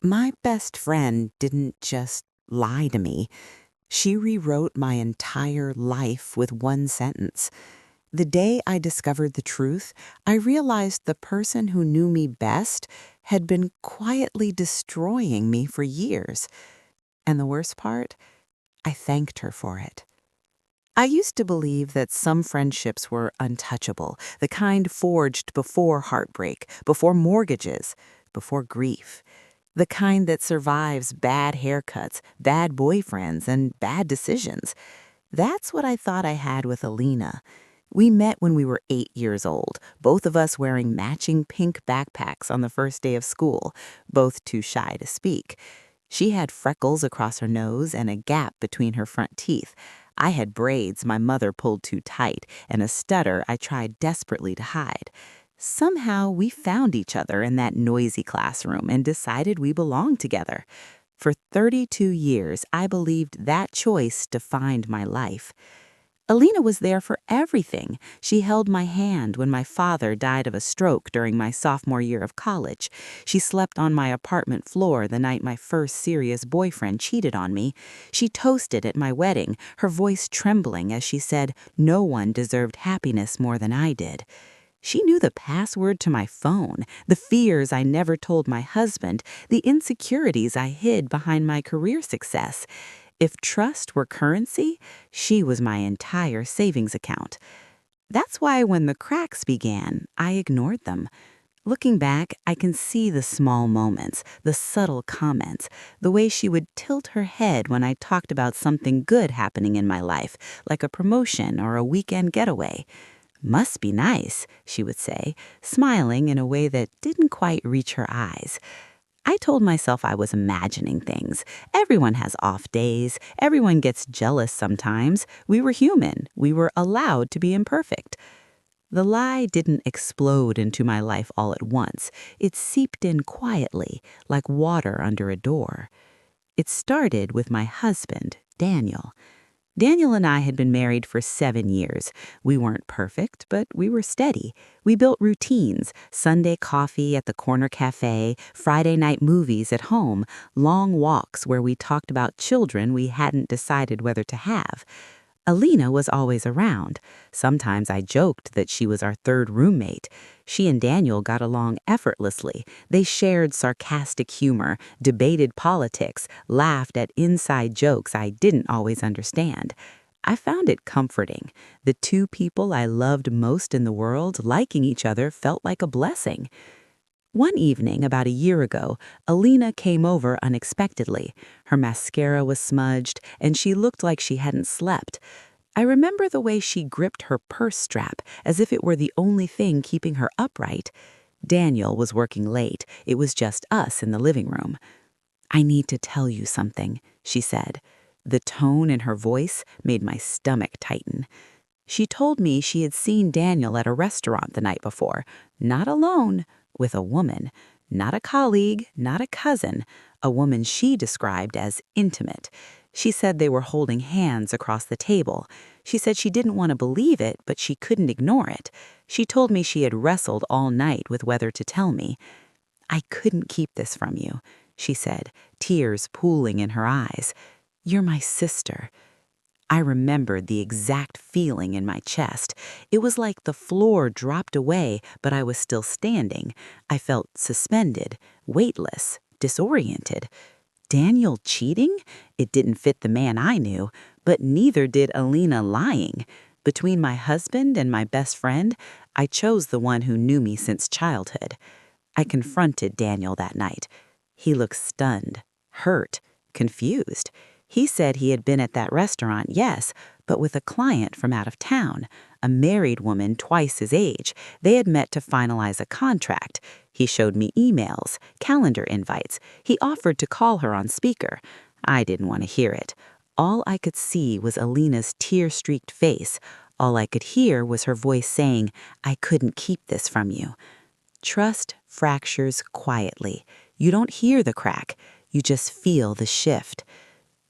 My best friend didn't just lie to me. She rewrote my entire life with one sentence. The day I discovered the truth, I realized the person who knew me best had been quietly destroying me for years. And the worst part, I thanked her for it. I used to believe that some friendships were untouchable, the kind forged before heartbreak, before mortgages, before grief. The kind that survives bad haircuts, bad boyfriends, and bad decisions. That's what I thought I had with Alina. We met when we were 8 years old, both of us wearing matching pink backpacks on the first day of school, both too shy to speak. She had freckles across her nose and a gap between her front teeth. I had braids my mother pulled too tight and a stutter I tried desperately to hide. Somehow we found each other in that noisy classroom and decided we belonged together. For 32 years, I believed that choice defined my life. Alina was there for everything. She held my hand when my father died of a stroke during my sophomore year of college. She slept on my apartment floor the night my first serious boyfriend cheated on me. She toasted at my wedding, her voice trembling as she said no one deserved happiness more than I did. She knew the password to my phone, the fears I never told my husband, the insecurities I hid behind my career success. If trust were currency, she was my entire savings account. That's why when the cracks began, I ignored them. Looking back, I can see the small moments, the subtle comments, the way she would tilt her head when I talked about something good happening in my life, like a promotion or a weekend getaway. "Must be nice," she would say, smiling in a way that didn't quite reach her eyes. I told myself I was imagining things. Everyone has off days. Everyone gets jealous sometimes. We were human. We were allowed to be imperfect. The lie didn't explode into my life all at once. It seeped in quietly, like water under a door. It started with my husband, Daniel. Daniel and I had been married for 7 years. We weren't perfect, but we were steady. We built routines: Sunday coffee at the corner cafe, Friday night movies at home, long walks where we talked about children we hadn't decided whether to have. Alina was always around. Sometimes I joked that she was our third roommate. She and Daniel got along effortlessly. They shared sarcastic humor, debated politics, laughed at inside jokes I didn't always understand. I found it comforting. The two people I loved most in the world liking each other felt like a blessing. One evening, about a year ago, Alina came over unexpectedly. Her mascara was smudged, and she looked like she hadn't slept. I remember the way she gripped her purse strap, as if it were the only thing keeping her upright. Daniel was working late. It was just us in the living room. "I need to tell you something," she said. The tone in her voice made my stomach tighten. She told me she had seen Daniel at a restaurant the night before, not alone, with a woman, not a colleague, not a cousin, a woman she described as intimate. She said they were holding hands across the table. She said she didn't want to believe it, but she couldn't ignore it. She told me she had wrestled all night with whether to tell me. "I couldn't keep this from you," she said, tears pooling in her eyes. "You're my sister." I remembered the exact feeling in my chest. It was like the floor dropped away, but I was still standing. I felt suspended, weightless, disoriented. Daniel cheating? It didn't fit the man I knew, but neither did Alina lying. Between my husband and my best friend, I chose the one who knew me since childhood. I confronted Daniel that night. He looked stunned, hurt, confused. He said he had been at that restaurant, yes, but with a client from out of town, a married woman twice his age. They had met to finalize a contract. He showed me emails, calendar invites. He offered to call her on speaker. I didn't want to hear it. All I could see was Alina's tear-streaked face. All I could hear was her voice saying, "I couldn't keep this from you." Trust fractures quietly. You don't hear the crack. You just feel the shift.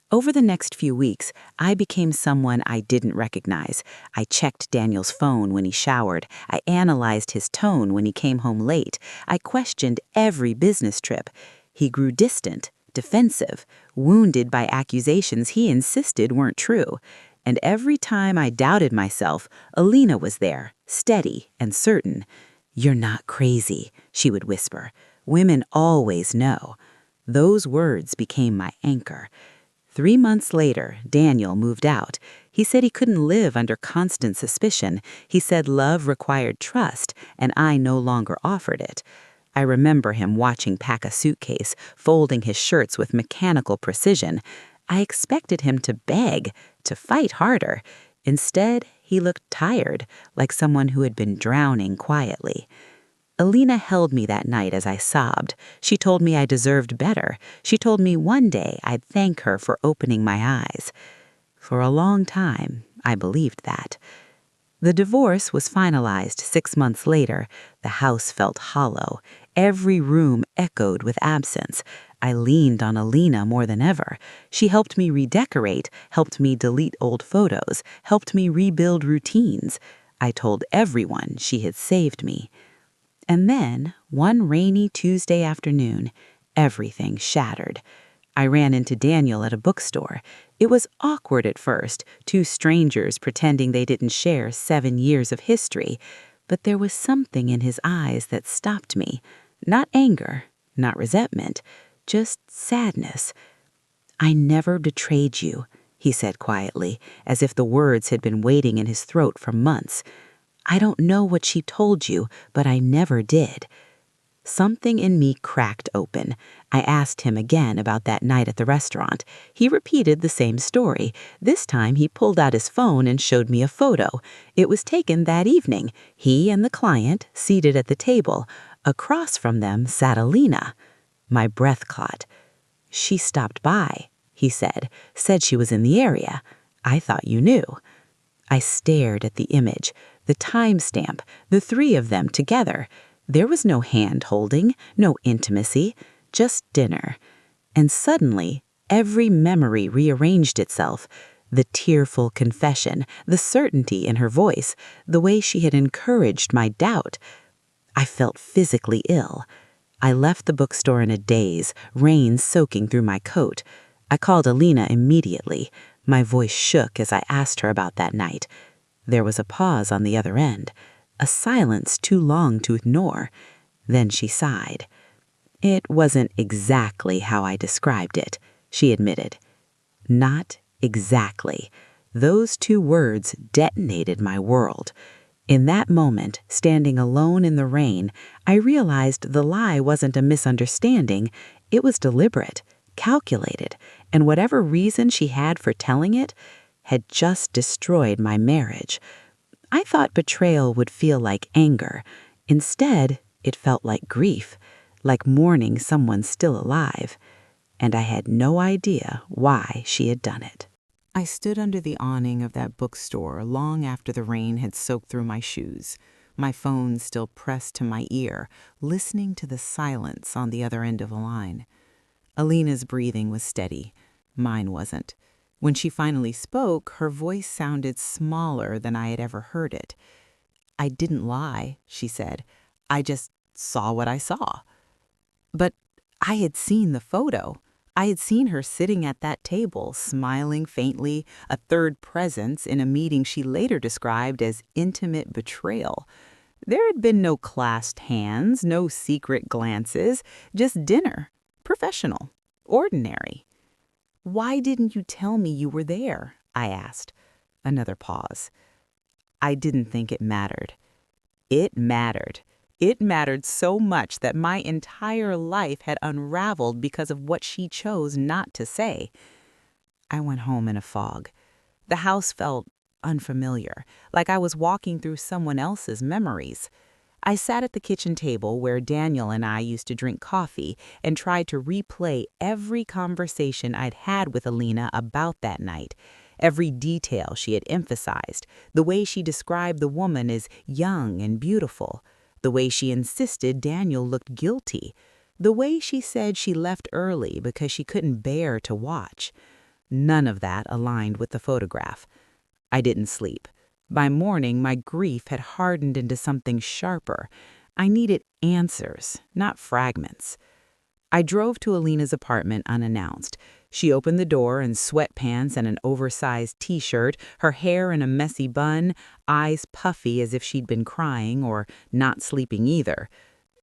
Over the next few weeks, I became someone I didn't recognize. I checked Daniel's phone when he showered. I analyzed his tone when he came home late. I questioned every business trip. He grew distant, defensive, wounded by accusations he insisted weren't true. And every time I doubted myself, Alina was there, steady and certain. "You're not crazy," she would whisper. "Women always know." Those words became my anchor. 3 months later, Daniel moved out. He said he couldn't live under constant suspicion. He said love required trust, and I no longer offered it. I remember him watching pack a suitcase, folding his shirts with mechanical precision. I expected him to beg, to fight harder. Instead, he looked tired, like someone who had been drowning quietly. Alina held me that night as I sobbed. She told me I deserved better. She told me one day I'd thank her for opening my eyes. For a long time, I believed that. The divorce was finalized 6 months later. The house felt hollow. Every room echoed with absence. I leaned on Alina more than ever. She helped me redecorate, helped me delete old photos, helped me rebuild routines. I told everyone she had saved me. And then, one rainy Tuesday afternoon, everything shattered. I ran into Daniel at a bookstore. It was awkward at first, two strangers pretending they didn't share 7 years of history. But there was something in his eyes that stopped me. Not anger, not resentment, just sadness. "I never betrayed you," he said quietly, as if the words had been waiting in his throat for months. "I don't know what she told you, but I never did." Something in me cracked open. I asked him again about that night at the restaurant. He repeated the same story. This time he pulled out his phone and showed me a photo. It was taken that evening, he and the client seated at the table. Across from them sat Alina. My breath caught. "She stopped by," he said she was in the area. "I thought you knew." I stared at the image, the timestamp, the three of them together. There was no hand-holding, no intimacy, just dinner. And suddenly, every memory rearranged itself. The tearful confession, the certainty in her voice, the way she had encouraged my doubt. I felt physically ill. I left the bookstore in a daze, rain soaking through my coat. I called Alina immediately. My voice shook as I asked her about that night. There was a pause on the other end, a silence too long to ignore. Then she sighed. "It wasn't exactly how I described it," she admitted. Not exactly. Those 2 words detonated my world. In that moment, standing alone in the rain, I realized the lie wasn't a misunderstanding. It was deliberate, calculated, and whatever reason she had for telling it had just destroyed my marriage. I thought betrayal would feel like anger. Instead, it felt like grief, like mourning someone still alive. And I had no idea why she had done it. I stood under the awning of that bookstore long after the rain had soaked through my shoes, my phone still pressed to my ear, listening to the silence on the other end of the line. Alina's breathing was steady. Mine wasn't. When she finally spoke, her voice sounded smaller than I had ever heard it. "I didn't lie," she said. "I just saw what I saw." But I had seen the photo. I had seen her sitting at that table, smiling faintly, a third presence in a meeting she later described as intimate betrayal. There had been no clasped hands, no secret glances, just dinner. Professional. Ordinary. "Why didn't you tell me you were there?" I asked. Another pause. "I didn't think it mattered." It mattered. It mattered so much that my entire life had unraveled because of what she chose not to say. I went home in a fog. The house felt unfamiliar, like I was walking through someone else's memories. I sat at the kitchen table where Daniel and I used to drink coffee and tried to replay every conversation I'd had with Alina about that night, every detail she had emphasized, the way she described the woman as young and beautiful, the way she insisted Daniel looked guilty, the way she said she left early because she couldn't bear to watch. None of that aligned with the photograph. I didn't sleep. By morning, my grief had hardened into something sharper. I needed answers, not fragments. I drove to Alina's apartment unannounced. She opened the door in sweatpants and an oversized t-shirt, her hair in a messy bun, eyes puffy as if she'd been crying or not sleeping either.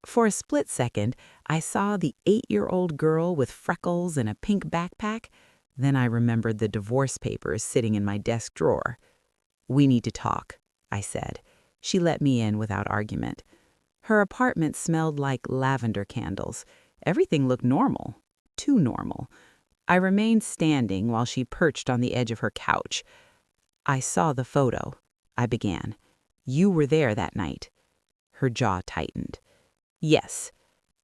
For a split second, I saw the 8-year-old girl with freckles and a pink backpack. Then I remembered the divorce papers sitting in my desk drawer. "We need to talk," I said. She let me in without argument. Her apartment smelled like lavender candles. Everything looked normal. Too normal. I remained standing while she perched on the edge of her couch. "I saw the photo," I began. "You were there that night." Her jaw tightened. "Yes.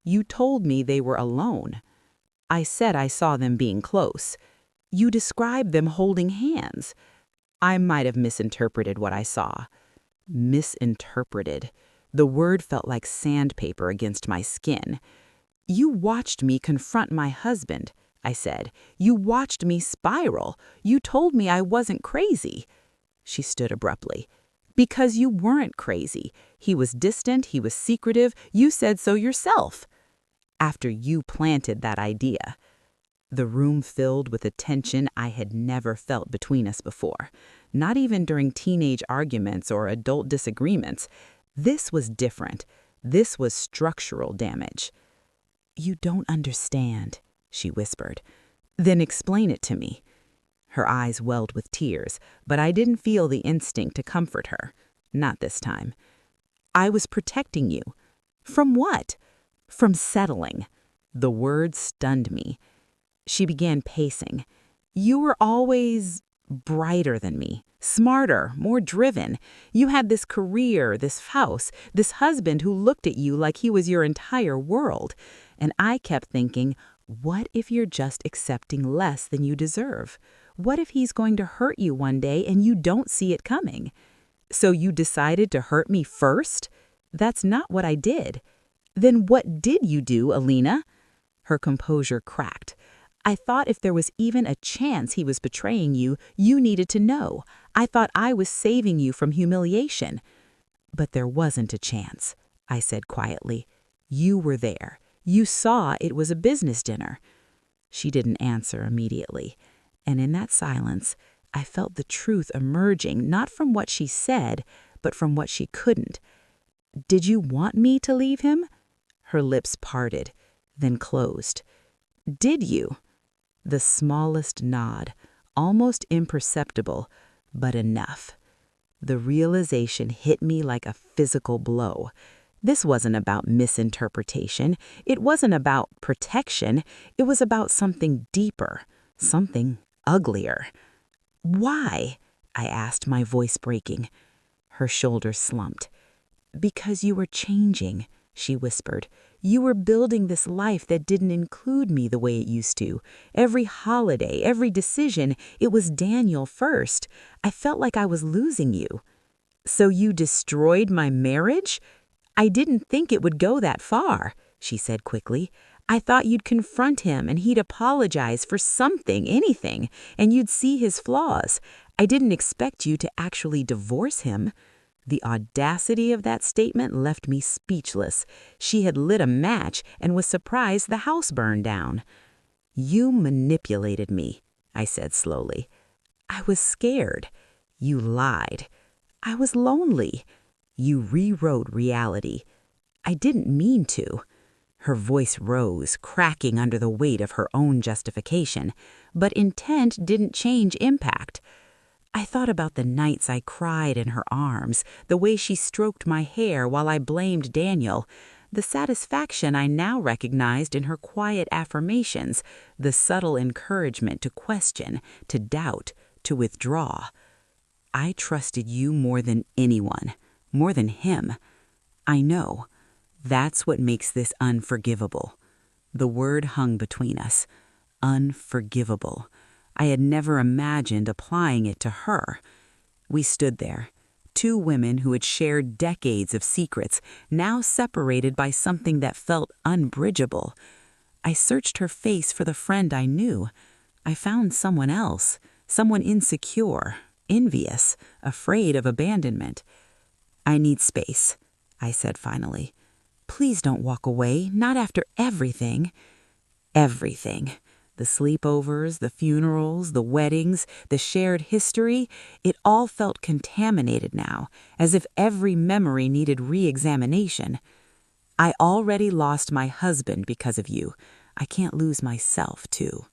You told me they were alone. I said I saw them being close. You described them holding hands. I might have misinterpreted what I saw." Misinterpreted. The word felt like sandpaper against my skin. "You watched me confront my husband," I said. "You watched me spiral. You told me I wasn't crazy." She stood abruptly. "Because you weren't crazy. He was distant, he was secretive. You said so yourself." "After you planted that idea." The room filled with a tension I had never felt between us before. Not even during teenage arguments or adult disagreements. This was different. This was structural damage. "You don't understand," she whispered. "Then explain it to me." Her eyes welled with tears, but I didn't feel the instinct to comfort her. Not this time. "I was protecting you." "From what?" "From settling." The word stunned me. She began pacing. "You were always brighter than me, smarter, more driven. You had this career, this house, this husband who looked at you like he was your entire world. And I kept thinking, what if you're just accepting less than you deserve? What if he's going to hurt you one day and you don't see it coming? So you decided to hurt me first? That's not what I did." "Then what did you do, Alina?" Her composure cracked. "I thought if there was even a chance he was betraying you, you needed to know. I thought I was saving you from humiliation." "But there wasn't a chance," I said quietly. "You were there. You saw it was a business dinner." She didn't answer immediately. And in that silence, I felt the truth emerging, not from what she said, but from what she couldn't. "Did you want me to leave him?" Her lips parted, then closed. "Did you?" The smallest nod, almost imperceptible, but enough. The realization hit me like a physical blow. This wasn't about misinterpretation. It wasn't about protection. It was about something deeper, something uglier. "Why?" I asked, my voice breaking. Her shoulders slumped. "Because you were changing," she whispered. "You were building this life that didn't include me the way it used to. Every holiday, every decision, it was Daniel first. I felt like I was losing you." "So you destroyed my marriage?" "I didn't think it would go that far," she said quickly. "I thought you'd confront him and he'd apologize for something, anything, and you'd see his flaws. I didn't expect you to actually divorce him." The audacity of that statement left me speechless. She had lit a match and was surprised the house burned down. "You manipulated me," I said slowly. "I was scared." "You lied." "I was lonely." "You rewrote reality." "I didn't mean to." Her voice rose, cracking under the weight of her own justification, but intent didn't change impact. I thought about the nights I cried in her arms, the way she stroked my hair while I blamed Daniel, the satisfaction I now recognized in her quiet affirmations, the subtle encouragement to question, to doubt, to withdraw. "I trusted you more than anyone, more than him. I know. That's what makes this unforgivable." The word hung between us. Unforgivable. I had never imagined applying it to her. We stood there, two women who had shared decades of secrets, now separated by something that felt unbridgeable. I searched her face for the friend I knew. I found someone else, someone insecure, envious, afraid of abandonment. "I need space," I said finally. "Please don't walk away, not after everything." Everything. The sleepovers, the funerals, the weddings, the shared history, it all felt contaminated now, as if every memory needed re-examination. I already lost my husband because of you. I can't lose myself, too.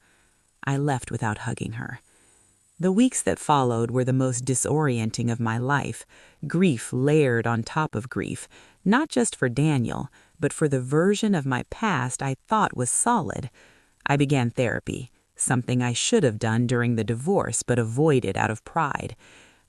I left without hugging her. The weeks that followed were the most disorienting of my life, grief layered on top of grief, not just for Daniel, but for the version of my past I thought was solid. I began therapy, something I should have done during the divorce but avoided out of pride.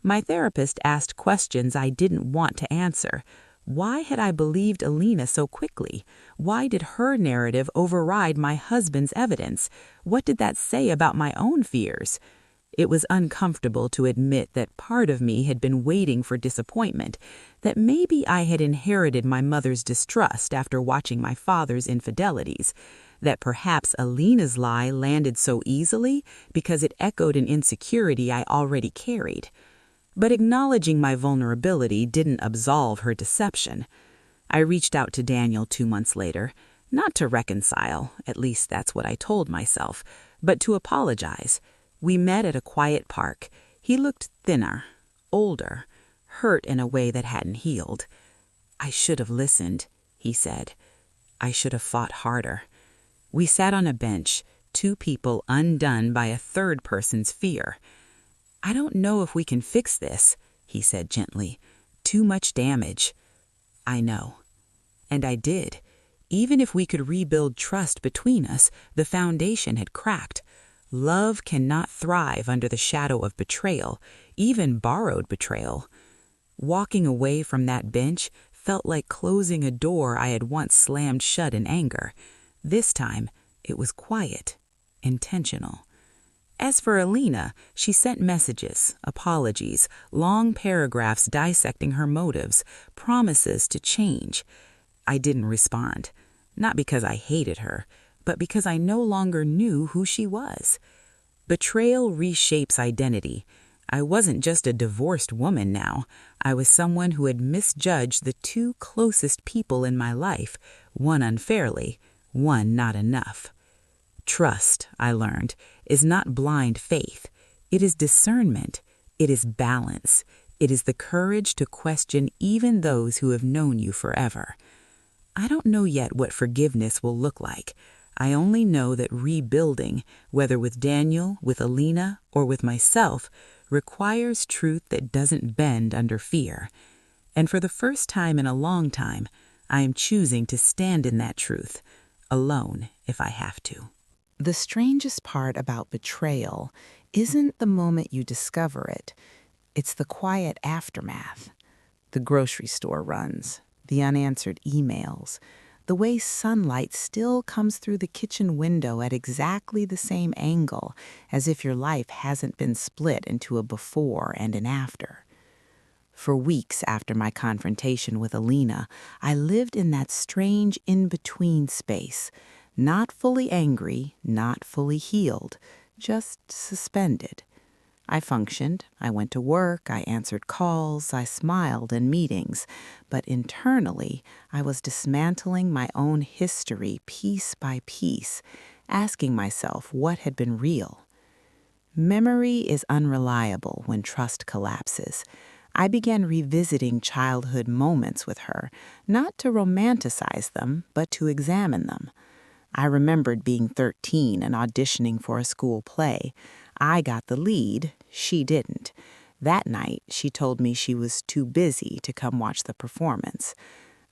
My therapist asked questions I didn't want to answer. Why had I believed Alina so quickly? Why did her narrative override my husband's evidence? What did that say about my own fears? It was uncomfortable to admit that part of me had been waiting for disappointment, that maybe I had inherited my mother's distrust after watching my father's infidelities, that perhaps Alina's lie landed so easily because it echoed an insecurity I already carried. But acknowledging my vulnerability didn't absolve her deception. I reached out to Daniel 2 months later, not to reconcile, at least that's what I told myself, but to apologize. We met at a quiet park. He looked thinner, older, hurt in a way that hadn't healed. "I should have listened," he said. "I should have fought harder." We sat on a bench, two people undone by a third person's fear. "I don't know if we can fix this," he said gently. "Too much damage." "I know." And I did. Even if we could rebuild trust between us, the foundation had cracked. Love cannot thrive under the shadow of betrayal, even borrowed betrayal. Walking away from that bench felt like closing a door I had once slammed shut in anger. This time, it was quiet, intentional. As for Alina, she sent messages, apologies, long paragraphs dissecting her motives, promises to change. I didn't respond, not because I hated her, but because I no longer knew who she was. Betrayal reshapes identity. I wasn't just a divorced woman now. I was someone who had misjudged the two closest people in my life, one unfairly, one not enough. Trust, I learned, is not blind faith. It is discernment. It is balance. It is the courage to question even those who have known you forever. I don't know yet what forgiveness will look like. I only know that rebuilding, whether with Daniel, with Alina, or with myself, requires truth that doesn't bend under fear. And for the first time in a long time, I am choosing to stand in that truth, alone if I have to. The strangest part about betrayal isn't the moment you discover it. It's the quiet aftermath. The grocery store runs, the unanswered emails, the way sunlight still comes through the kitchen window at exactly the same angle, as if your life hasn't been split into a before and an after. For weeks after my confrontation with Alina, I lived in that strange in-between space, not fully angry, not fully healed, just suspended. I functioned, I went to work, I answered calls, I smiled in meetings, but internally I was dismantling my own history piece by piece, asking myself what had been real. Memory is unreliable when trust collapses. I began revisiting childhood moments with her, not to romanticize them, but to examine them. I remembered being 13 and auditioning for a school play. I got the lead, she didn't. That night, she told me she was too busy to come watch the performance.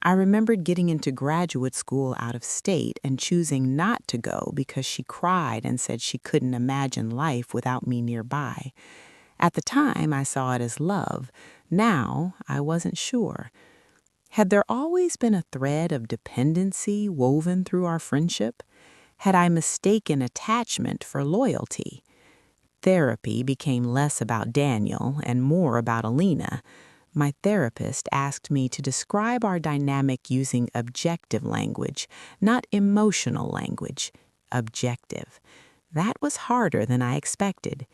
I remembered getting into graduate school out of state and choosing not to go because she cried and said she couldn't imagine life without me nearby. At the time, I saw it as love. Now, I wasn't sure. Had there always been a thread of dependency woven through our friendship? Had I mistaken attachment for loyalty? Therapy became less about Daniel and more about Alina. My therapist asked me to describe our dynamic using objective language, not emotional language. Objective. That was harder than I expected.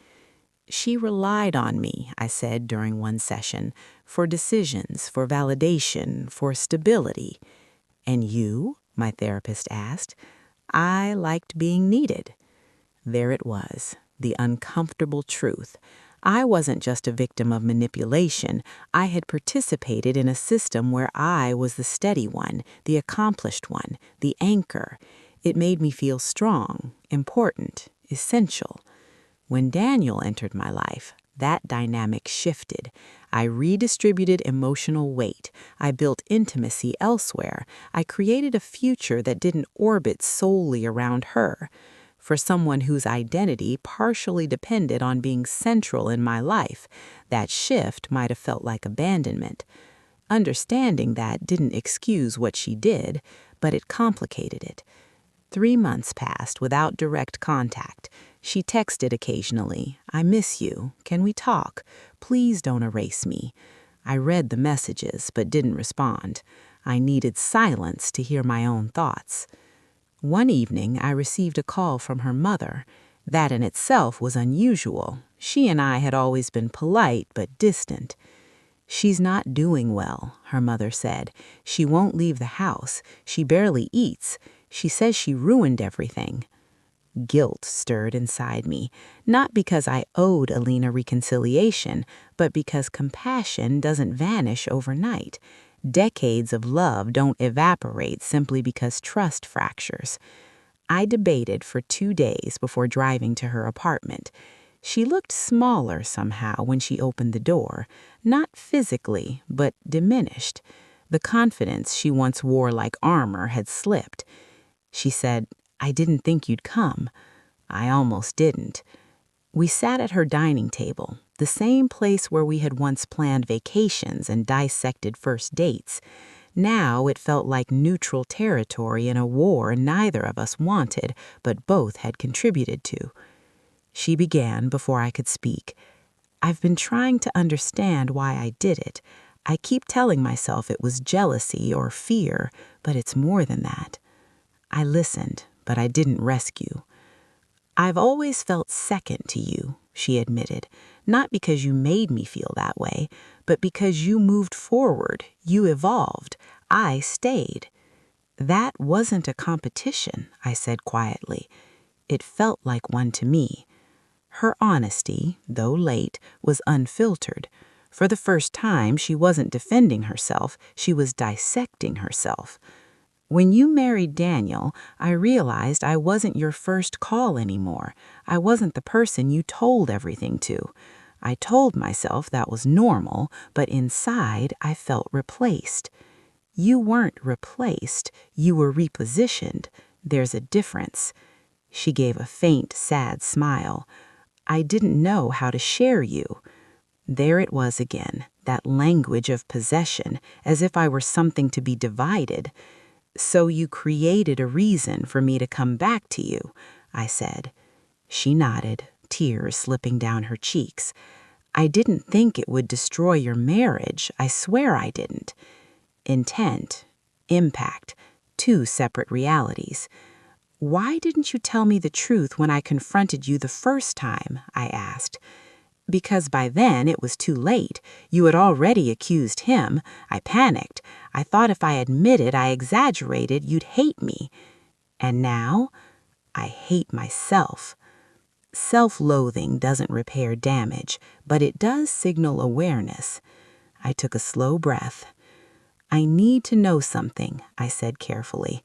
She relied on me, I said during one session, for decisions, for validation, for stability. And you? My therapist asked. I liked being needed. There it was, the uncomfortable truth. I wasn't just a victim of manipulation. I had participated in a system where I was the steady one, the accomplished one, the anchor. It made me feel strong, important, essential. When Daniel entered my life, that dynamic shifted. I redistributed emotional weight. I built intimacy elsewhere. I created a future that didn't orbit solely around her. For someone whose identity partially depended on being central in my life, that shift might have felt like abandonment. Understanding that didn't excuse what she did, but it complicated it. 3 months passed without direct contact. She texted occasionally, "I miss you. Can we talk? Please don't erase me." I read the messages but didn't respond. I needed silence to hear my own thoughts. One evening, I received a call from her mother. That in itself was unusual. She and I had always been polite but distant. "She's not doing well," her mother said. "She won't leave the house. She barely eats. She says she ruined everything." Guilt stirred inside me, not because I owed Alina reconciliation, but because compassion doesn't vanish overnight. Decades of love don't evaporate simply because trust fractures. I debated for 2 days before driving to her apartment. She looked smaller somehow when she opened the door, not physically, but diminished. The confidence she once wore like armor had slipped. She said, "I didn't think you'd come." I almost didn't. We sat at her dining table, the same place where we had once planned vacations and dissected first dates. Now it felt like neutral territory in a war neither of us wanted, but both had contributed to. She began before I could speak. "I've been trying to understand why I did it. I keep telling myself it was jealousy or fear, but it's more than that." I listened, but I didn't rescue. "I've always felt second to you," she admitted, "not because you made me feel that way, but because you moved forward, you evolved. I stayed." "That wasn't a competition," I said quietly. It felt like one to me. Her honesty, though late, was unfiltered. For the first time, she wasn't defending herself, she was dissecting herself. "When you married Daniel, I realized I wasn't your first call anymore. I wasn't the person you told everything to. I told myself that was normal, but inside I felt replaced." "You weren't replaced, you were repositioned. There's a difference." She gave a faint, sad smile. "I didn't know how to share you." There it was again, that language of possession, as if I were something to be divided. "So you created a reason for me to come back to you," I said. She nodded, tears slipping down her cheeks. "I didn't think it would destroy your marriage. I swear I didn't." Intent, impact, 2 separate realities. "Why didn't you tell me the truth when I confronted you the first time?" I asked. "Because by then it was too late. You had already accused him. I panicked. I thought if I admitted I exaggerated, you'd hate me. And now, I hate myself." Self-loathing doesn't repair damage, but it does signal awareness. I took a slow breath. "I need to know something," I said carefully.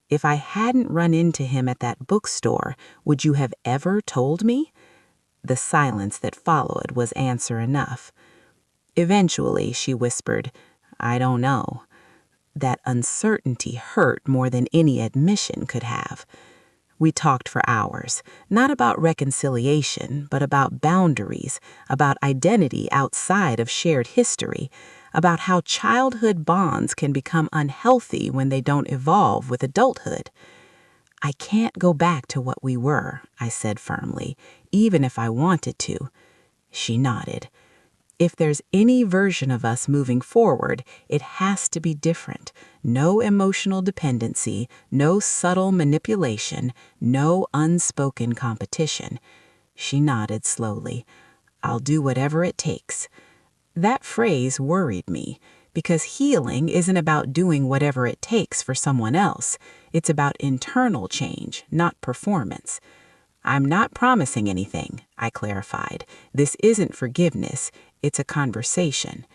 "If I hadn't run into him at that bookstore, would you have ever told me?" The silence that followed was answer enough. Eventually, she whispered, "I don't know." That uncertainty hurt more than any admission could have. We talked for hours, not about reconciliation, but about boundaries, about identity outside of shared history, about how childhood bonds can become unhealthy when they don't evolve with adulthood. "I can't go back to what we were," I said firmly, "even if I wanted to." She nodded. "If there's any version of us moving forward, it has to be different. No emotional dependency, no subtle manipulation, no unspoken competition." She nodded slowly. "I'll do whatever it takes." That phrase worried me, because healing isn't about doing whatever it takes for someone else. It's about internal change, not performance. I'm not promising anything, I clarified. This isn't forgiveness, it's a conversation.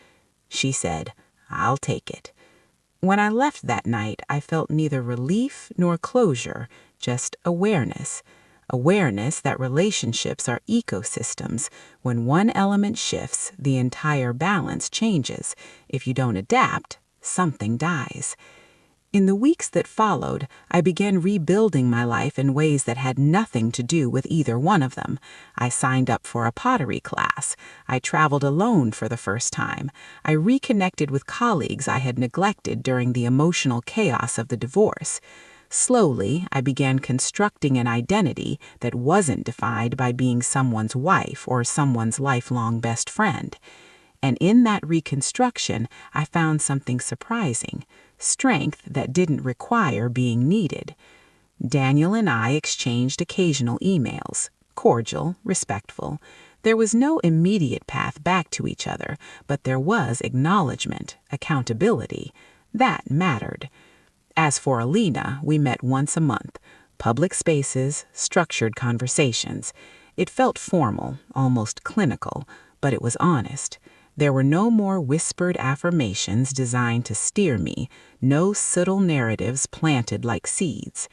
She said, I'll take it. When I left that night, I felt neither relief nor closure, just awareness. Awareness that relationships are ecosystems. When one element shifts, the entire balance changes. If you don't adapt, something dies. In the weeks that followed, I began rebuilding my life in ways that had nothing to do with either one of them. I signed up for a pottery class. I traveled alone for the first time. I reconnected with colleagues I had neglected during the emotional chaos of the divorce. Slowly, I began constructing an identity that wasn't defined by being someone's wife or someone's lifelong best friend. And in that reconstruction, I found something surprising, strength that didn't require being needed. Daniel and I exchanged occasional emails, cordial, respectful. There was no immediate path back to each other, but there was acknowledgement, accountability. That mattered. As for Alina, we met once a month, public spaces, structured conversations. It felt formal, almost clinical, but it was honest. There were no more whispered affirmations designed to steer me, no subtle narratives planted like seeds.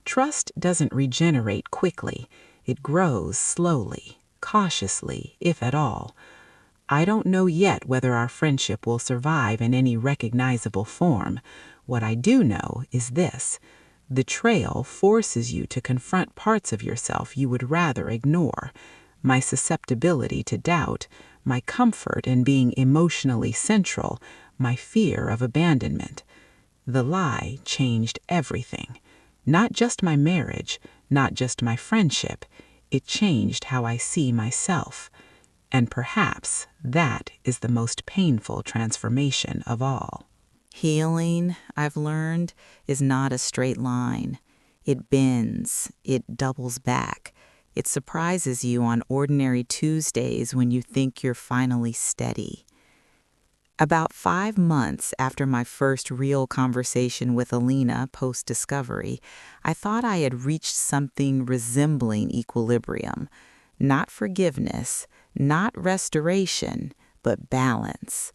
Trust doesn't regenerate quickly. It grows slowly, cautiously, if at all. I don't know yet whether our friendship will survive in any recognizable form. What I do know is this: betrayal forces you to confront parts of yourself you would rather ignore. My susceptibility to doubt, my comfort in being emotionally central, my fear of abandonment. The lie changed everything. Not just my marriage, not just my friendship. It changed how I see myself. And perhaps that is the most painful transformation of all. Healing, I've learned, is not a straight line. It bends, it doubles back. It surprises you on ordinary Tuesdays when you think you're finally steady. About 5 months after my first real conversation with Alina post-discovery, I thought I had reached something resembling equilibrium. Not forgiveness, not restoration, but balance.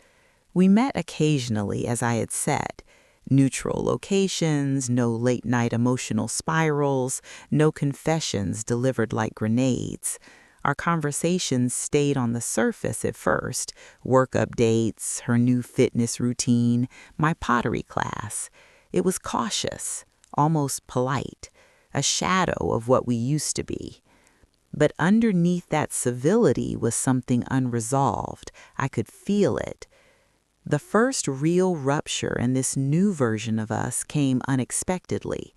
We met occasionally, as I had said. Neutral locations, no late-night emotional spirals, no confessions delivered like grenades. Our conversations stayed on the surface at first: work updates, her new fitness routine, my pottery class. It was cautious, almost polite, a shadow of what we used to be. But underneath that civility was something unresolved. I could feel it. The first real rupture in this new version of us came unexpectedly.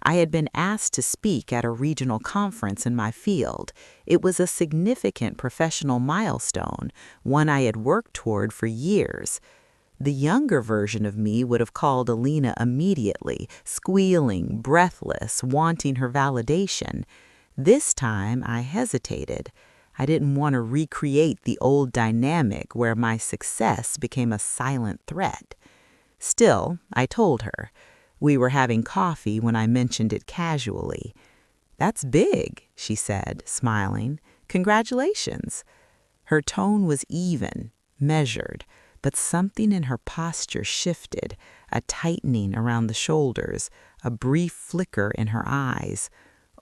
I had been asked to speak at a regional conference in my field. It was a significant professional milestone, one I had worked toward for years. The younger version of me would have called Alina immediately, squealing, breathless, wanting her validation. This time I hesitated. I didn't want to recreate the old dynamic where my success became a silent threat. Still, I told her. We were having coffee when I mentioned it casually. "That's big," she said, smiling. "Congratulations." Her tone was even, measured, but something in her posture shifted, a tightening around the shoulders, a brief flicker in her eyes.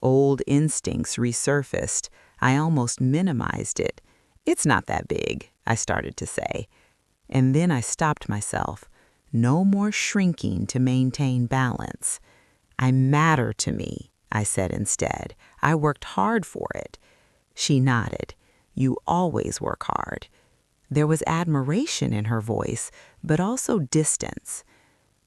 Old instincts resurfaced. I almost minimized it. "It's not that big," I started to say. And then I stopped myself. No more shrinking to maintain balance. "I matter to me," I said instead. "I worked hard for it." She nodded. "You always work hard." There was admiration in her voice, but also distance.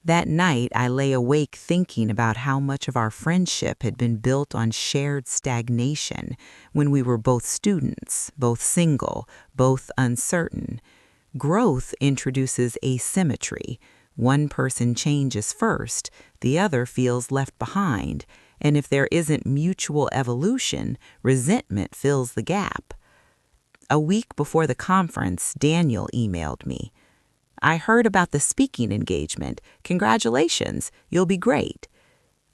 That night, I lay awake thinking about how much of our friendship had been built on shared stagnation when we were both students, both single, both uncertain. Growth introduces asymmetry. One person changes first, the other feels left behind, and if there isn't mutual evolution, resentment fills the gap. A week before the conference, Daniel emailed me. I heard about the speaking engagement. Congratulations, you'll be great.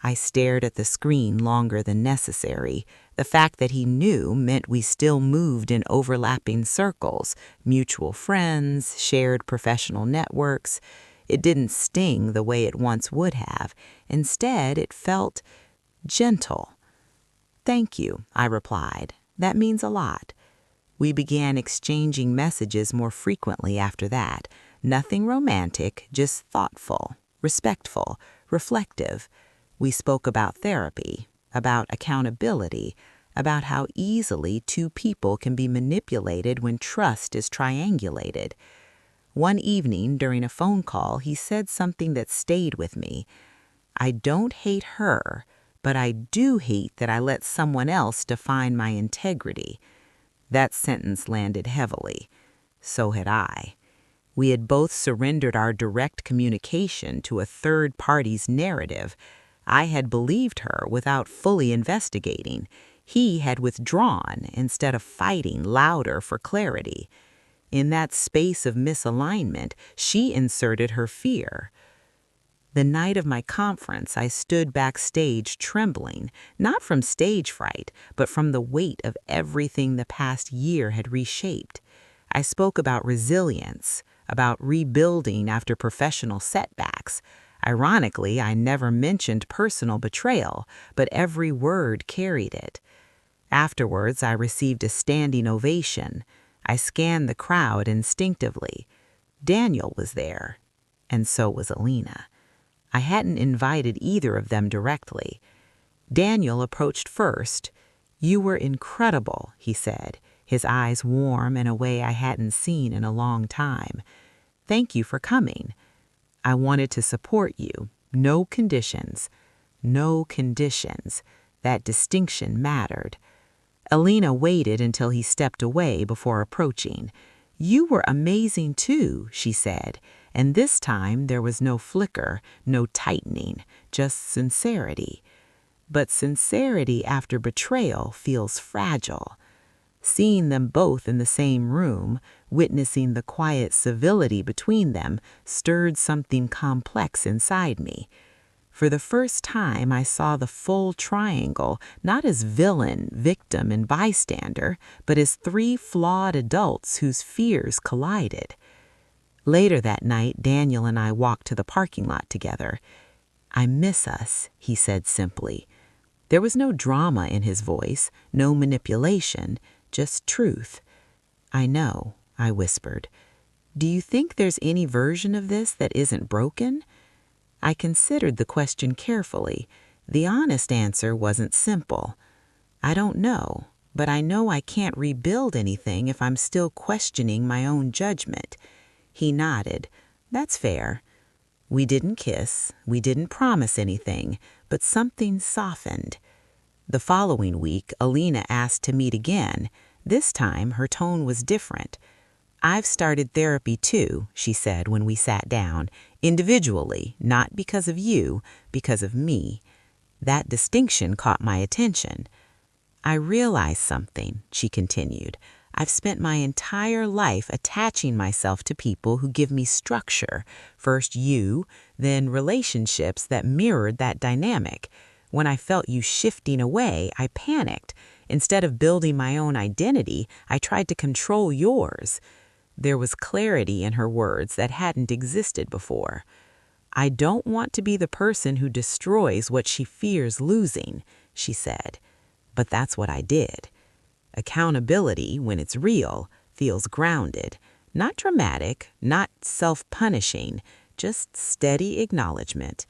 I stared at the screen longer than necessary. The fact that he knew meant we still moved in overlapping circles, mutual friends, shared professional networks. It didn't sting the way it once would have. Instead, it felt gentle. Thank you, I replied. That means a lot. We began exchanging messages more frequently after that. Nothing romantic, just thoughtful, respectful, reflective. We spoke about therapy, about accountability, about how easily two people can be manipulated when trust is triangulated. One evening during a phone call, he said something that stayed with me. I don't hate her, but I do hate that I let someone else define my integrity. That sentence landed heavily. So had I. We had both surrendered our direct communication to a third party's narrative. I had believed her without fully investigating. He had withdrawn instead of fighting louder for clarity. In that space of misalignment, she inserted her fear. The night of my conference, I stood backstage trembling, not from stage fright, but from the weight of everything the past year had reshaped. I spoke about resilience, about rebuilding after professional setbacks. Ironically, I never mentioned personal betrayal, but every word carried it. Afterwards, I received a standing ovation. I scanned the crowd instinctively. Daniel was there, and so was Alina. I hadn't invited either of them directly. Daniel approached first. "You were incredible," he said, his eyes warm in a way I hadn't seen in a long time. "Thank you for coming. I wanted to support you. No conditions." No conditions. That distinction mattered. Alina waited until he stepped away before approaching. "You were amazing too," she said, and this time there was no flicker, no tightening, just sincerity. But sincerity after betrayal feels fragile. Seeing them both in the same room, witnessing the quiet civility between them, stirred something complex inside me. For the first time, I saw the full triangle, not as villain, victim, and bystander, but as three flawed adults whose fears collided. Later that night, Daniel and I walked to the parking lot together. "I miss us," he said simply. There was no drama in his voice, no manipulation, just truth. "I know," I whispered. "Do you think there's any version of this that isn't broken?" I considered the question carefully. The honest answer wasn't simple. "I don't know, but I know I can't rebuild anything if I'm still questioning my own judgment." He nodded. "That's fair." We didn't kiss, we didn't promise anything, but something softened. The following week, Alina asked to meet again. This time, her tone was different. "I've started therapy too," she said when we sat down, "individually, not because of you, because of me." That distinction caught my attention. "I realized something," she continued. "I've spent my entire life attaching myself to people who give me structure. First you, then relationships that mirrored that dynamic. When I felt you shifting away, I panicked. Instead of building my own identity, I tried to control yours." There was clarity in her words that hadn't existed before. "I don't want to be the person who destroys what she fears losing," she said. But that's what I did. Accountability, when it's real, feels grounded, not dramatic, not self-punishing, just steady acknowledgement.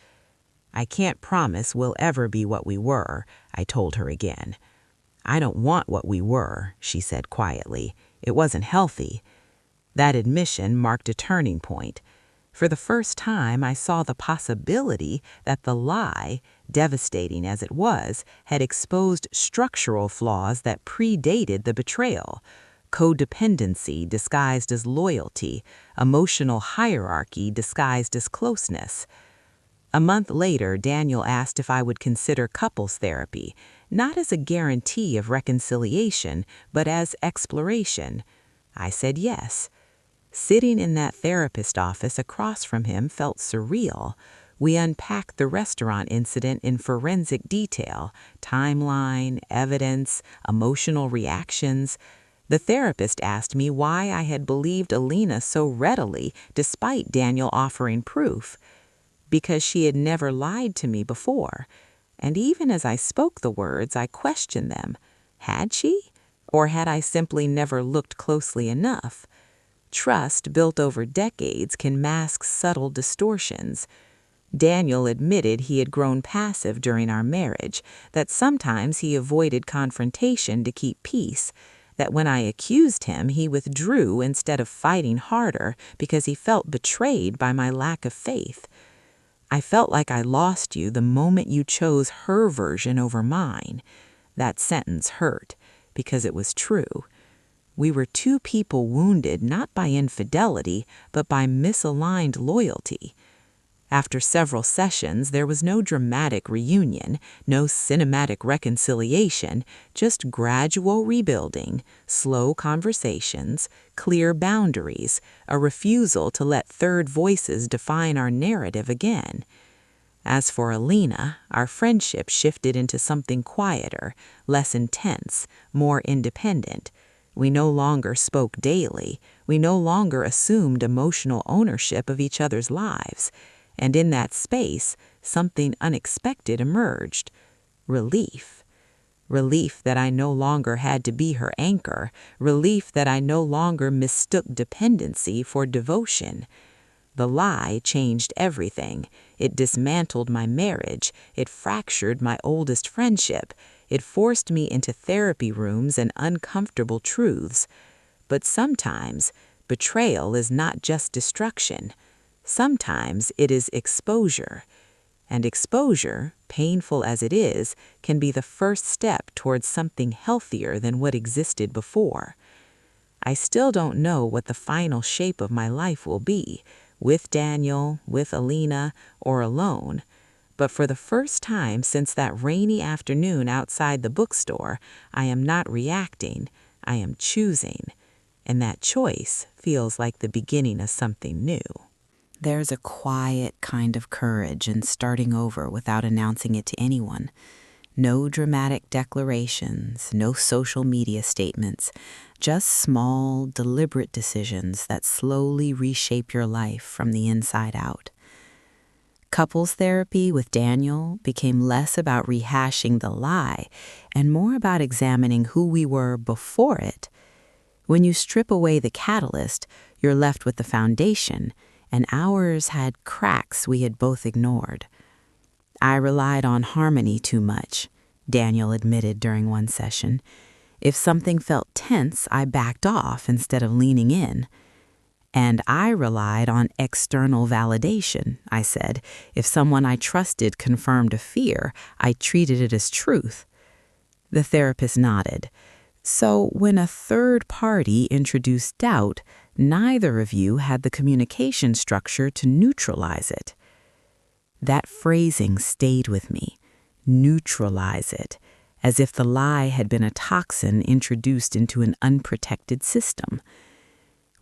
"I can't promise we'll ever be what we were," I told her again. "I don't want what we were," she said quietly. "It wasn't healthy." That admission marked a turning point. For the first time, I saw the possibility that the lie, devastating as it was, had exposed structural flaws that predated the betrayal. Codependency disguised as loyalty, emotional hierarchy disguised as closeness. A month later, Daniel asked if I would consider couples therapy, not as a guarantee of reconciliation, but as exploration. I said yes. Sitting in that therapist office across from him felt surreal. We unpacked the restaurant incident in forensic detail, timeline, evidence, emotional reactions. The therapist asked me why I had believed Alina so readily despite Daniel offering proof. Because she had never lied to me before. And even as I spoke the words, I questioned them. Had she? Or had I simply never looked closely enough? Trust built over decades can mask subtle distortions. Daniel admitted he had grown passive during our marriage, that sometimes he avoided confrontation to keep peace, that when I accused him, he withdrew instead of fighting harder because he felt betrayed by my lack of faith. I felt like I lost you the moment you chose her version over mine. That sentence hurt because it was true. We were two people wounded not by infidelity, but by misaligned loyalty. After several sessions, there was no dramatic reunion, no cinematic reconciliation, just gradual rebuilding, slow conversations, clear boundaries, a refusal to let third voices define our narrative again. As for Alina, our friendship shifted into something quieter, less intense, more independent. We no longer spoke daily. We no longer assumed emotional ownership of each other's lives. And in that space, something unexpected emerged. Relief. Relief that I no longer had to be her anchor. Relief that I no longer mistook dependency for devotion. The lie changed everything. It dismantled my marriage. It fractured my oldest friendship. It forced me into therapy rooms and uncomfortable truths. But sometimes, betrayal is not just destruction. Sometimes it is exposure. And exposure, painful as it is, can be the first step towards something healthier than what existed before. I still don't know what the final shape of my life will be, with Daniel, with Alina, or alone. But for the first time since that rainy afternoon outside the bookstore, I am not reacting, I am choosing. And that choice feels like the beginning of something new. There's a quiet kind of courage in starting over without announcing it to anyone. No dramatic declarations, no social media statements, just small, deliberate decisions that slowly reshape your life from the inside out. Couples therapy with Daniel became less about rehashing the lie and more about examining who we were before it. When you strip away the catalyst, you're left with the foundation, and ours had cracks we had both ignored. I relied on harmony too much, Daniel admitted during one session. If something felt tense, I backed off instead of leaning in. And I relied on external validation, I said. If someone I trusted confirmed a fear, I treated it as truth. The therapist nodded. So when a third party introduced doubt, neither of you had the communication structure to neutralize it. That phrasing stayed with me. Neutralize it, as if the lie had been a toxin introduced into an unprotected system.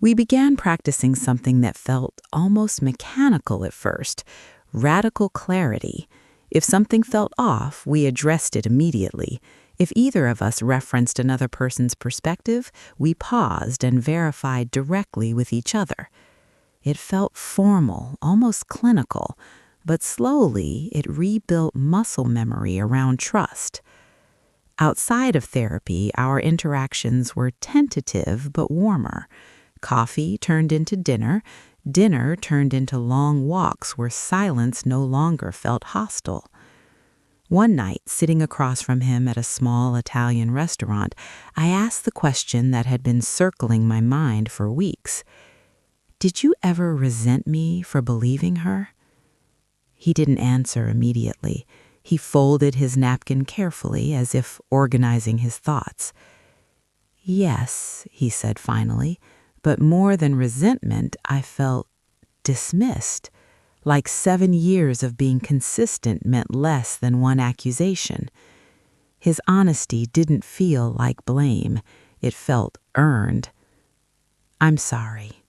We began practicing something that felt almost mechanical at first, radical clarity. If something felt off, we addressed it immediately. If either of us referenced another person's perspective, we paused and verified directly with each other. It felt formal, almost clinical, but slowly it rebuilt muscle memory around trust. Outside of therapy, our interactions were tentative but warmer. Coffee turned into dinner. Dinner turned into long walks where silence no longer felt hostile. One night, sitting across from him at a small Italian restaurant, I asked the question that had been circling my mind for weeks. Did you ever resent me for believing her? He didn't answer immediately. He folded his napkin carefully, as if organizing his thoughts. Yes, he said finally, but more than resentment, I felt dismissed. Like 7 years of being consistent meant less than one accusation. His honesty didn't feel like blame. It felt earned. I'm sorry.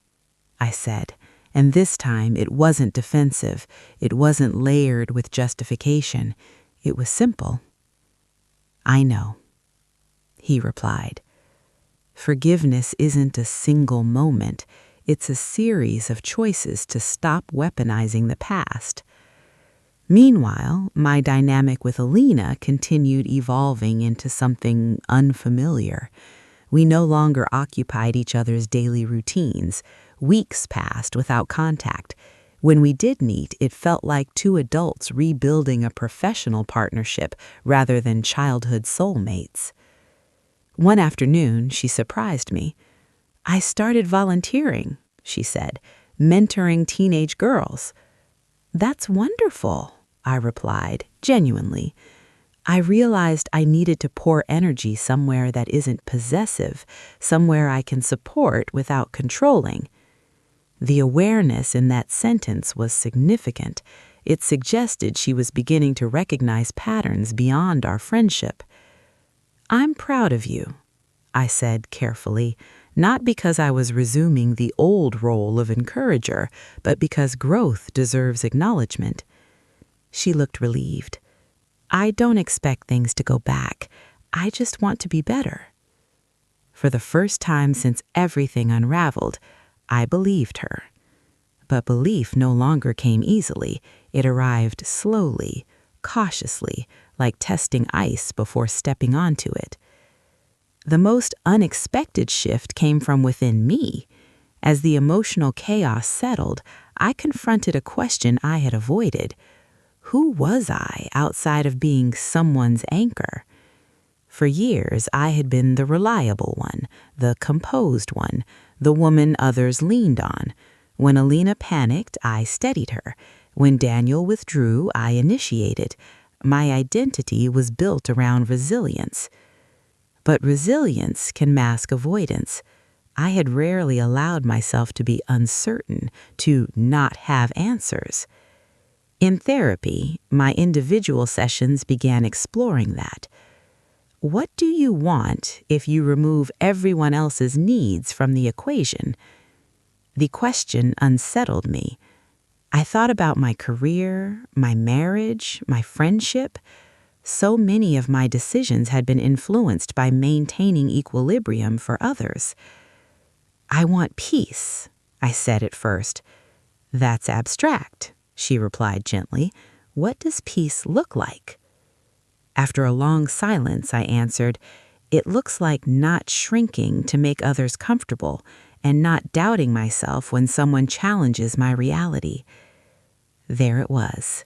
I said, and this time it wasn't defensive. It wasn't layered with justification. It was simple. "I know," he replied. Forgiveness isn't a single moment. It's a series of choices to stop weaponizing the past. Meanwhile, my dynamic with Alina continued evolving into something unfamiliar. We no longer occupied each other's daily routines. Weeks passed without contact. When we did meet, it felt like two adults rebuilding a professional partnership rather than childhood soulmates. One afternoon, she surprised me. "I started volunteering," she said, "mentoring teenage girls." "That's wonderful," I replied, genuinely. I realized I needed to pour energy somewhere that isn't possessive, somewhere I can support without controlling. The awareness in that sentence was significant. It suggested she was beginning to recognize patterns beyond our friendship. "I'm proud of you," I said carefully, not because I was resuming the old role of encourager, but because growth deserves acknowledgement. She looked relieved. "I don't expect things to go back. I just want to be better." For the first time since everything unraveled, I believed her. But belief no longer came easily. It arrived slowly, cautiously, like testing ice before stepping onto it. The most unexpected shift came from within me. As the emotional chaos settled, I confronted a question I had avoided. Who was I outside of being someone's anchor? For years, I had been the reliable one, the composed one, the woman others leaned on. When Alina panicked, I steadied her. When Daniel withdrew, I initiated. My identity was built around resilience. But resilience can mask avoidance. I had rarely allowed myself to be uncertain, to not have answers. In therapy, my individual sessions began exploring that. What do you want if you remove everyone else's needs from the equation? The question unsettled me. I thought about my career, my marriage, my friendship. So many of my decisions had been influenced by maintaining equilibrium for others. "I want peace," I said at first. "That's abstract," she replied gently. "What does peace look like?" After a long silence, I answered, "It looks like not shrinking to make others comfortable and not doubting myself when someone challenges my reality." There it was.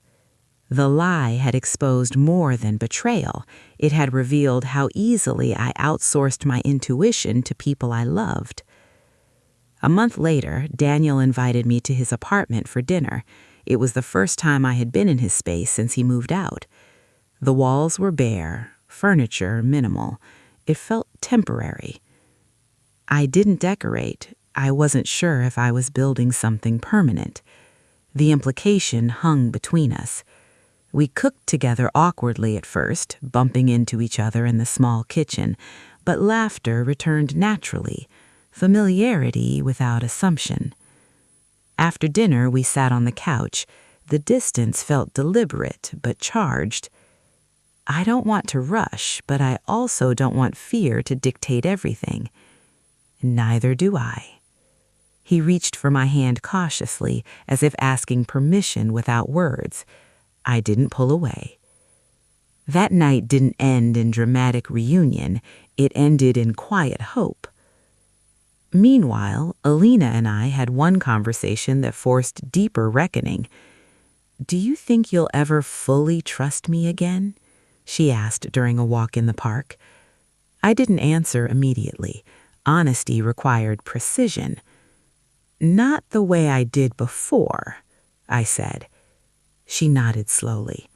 The lie had exposed more than betrayal. It had revealed how easily I outsourced my intuition to people I loved. A month later, Daniel invited me to his apartment for dinner. It was the first time I had been in his space since he moved out. The walls were bare, furniture minimal. It felt temporary. I didn't decorate. I wasn't sure if I was building something permanent. The implication hung between us. We cooked together awkwardly at first, bumping into each other in the small kitchen, but laughter returned naturally, familiarity without assumption. After dinner, we sat on the couch. The distance felt deliberate but charged. I don't want to rush, but I also don't want fear to dictate everything. Neither do I. He reached for my hand cautiously, as if asking permission without words. I didn't pull away. That night didn't end in dramatic reunion. It ended in quiet hope. Meanwhile, Alina and I had one conversation that forced deeper reckoning. "Do you think you'll ever fully trust me again?" she asked during a walk in the park. I didn't answer immediately. Honesty required precision. "Not the way I did before," I said. She nodded slowly.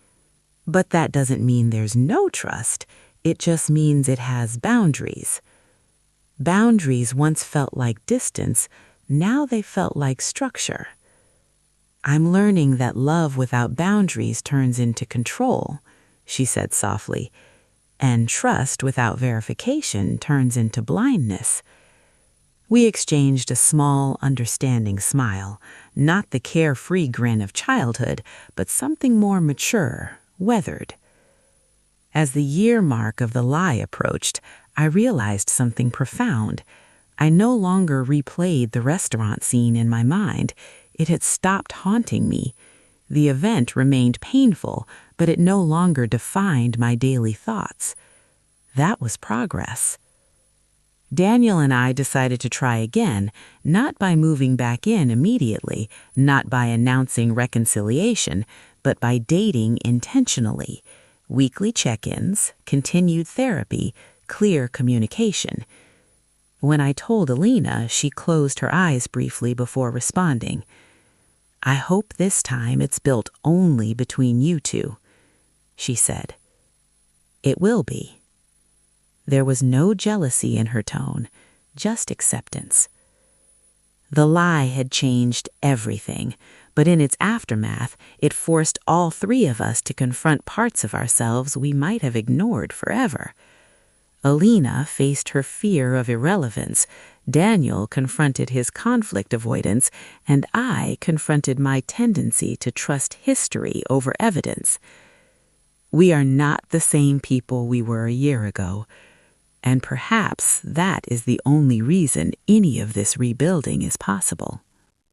"But that doesn't mean there's no trust. It just means it has boundaries." Boundaries once felt like distance. Now they felt like structure. "I'm learning that love without boundaries turns into control," she said softly, "and trust without verification turns into blindness." We exchanged a small, understanding smile, not the carefree grin of childhood, but something more mature, weathered. As the year mark of the lie approached, I realized something profound. I no longer replayed the restaurant scene in my mind. It had stopped haunting me. The event remained painful, but it no longer defined my daily thoughts. That was progress. Daniel and I decided to try again, not by moving back in immediately, not by announcing reconciliation, but by dating intentionally. Weekly check-ins, continued therapy, clear communication. When I told Alina, she closed her eyes briefly before responding. "I hope this time it's built only between you two," she said. "It will be." There was no jealousy in her tone, just acceptance. The lie had changed everything, but in its aftermath, it forced all three of us to confront parts of ourselves we might have ignored forever. Alina faced her fear of irrelevance, Daniel confronted his conflict avoidance, and I confronted my tendency to trust history over evidence. We are not the same people we were a year ago. And perhaps that is the only reason any of this rebuilding is possible.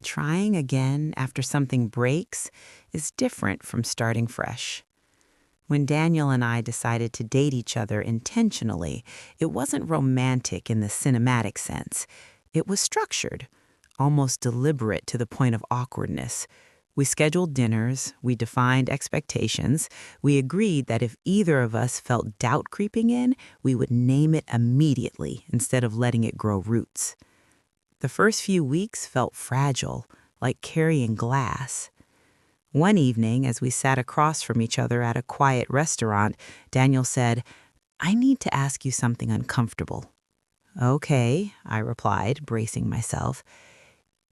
Trying again after something breaks is different from starting fresh. When Daniel and I decided to date each other intentionally, it wasn't romantic in the cinematic sense. It was structured, almost deliberate to the point of awkwardness. We scheduled dinners, we defined expectations, we agreed that if either of us felt doubt creeping in, we would name it immediately instead of letting it grow roots. The first few weeks felt fragile, like carrying glass. One evening, as we sat across from each other at a quiet restaurant, Daniel said, "I need to ask you something uncomfortable." "Okay," I replied, bracing myself.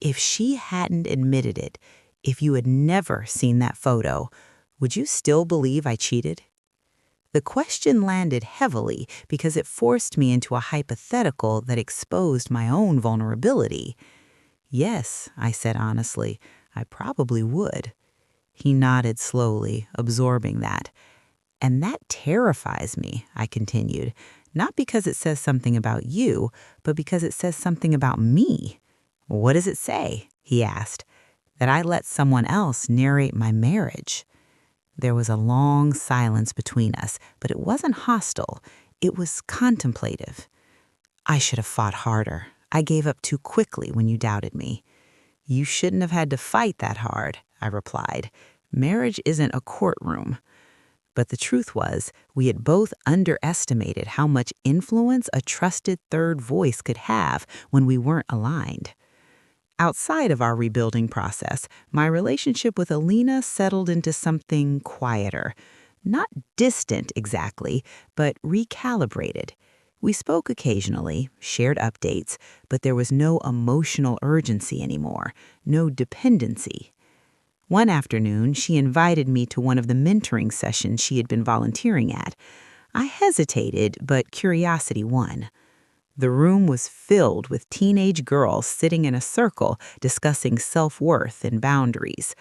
"If she hadn't admitted it, if you had never seen that photo, would you still believe I cheated?" The question landed heavily because it forced me into a hypothetical that exposed my own vulnerability. "Yes," I said honestly, "I probably would." He nodded slowly, absorbing that. "And that terrifies me," I continued, "not because it says something about you, but because it says something about me." "What does it say?" he asked. "That I let someone else narrate my marriage." There was a long silence between us, but it wasn't hostile. It was contemplative. "I should have fought harder. I gave up too quickly when you doubted me." "You shouldn't have had to fight that hard," I replied. "Marriage isn't a courtroom." But the truth was, we had both underestimated how much influence a trusted third voice could have when we weren't aligned. Outside of our rebuilding process, my relationship with Alina settled into something quieter. Not distant exactly, but recalibrated. We spoke occasionally, shared updates, but there was no emotional urgency anymore, no dependency. One afternoon, she invited me to one of the mentoring sessions she had been volunteering at. I hesitated, but curiosity won. The room was filled with teenage girls sitting in a circle discussing self-worth and boundaries.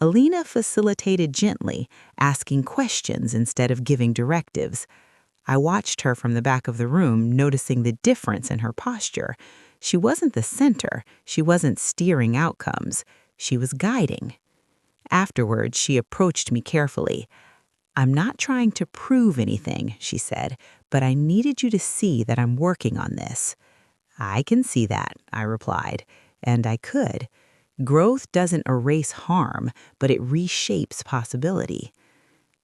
Alina facilitated gently, asking questions instead of giving directives. I watched her from the back of the room, noticing the difference in her posture. She wasn't the center. She wasn't steering outcomes. She was guiding. Afterwards, she approached me carefully. "I'm not trying to prove anything," she said, "but I needed you to see that I'm working on this." "I can see that," I replied, and I could. Growth doesn't erase harm, but it reshapes possibility.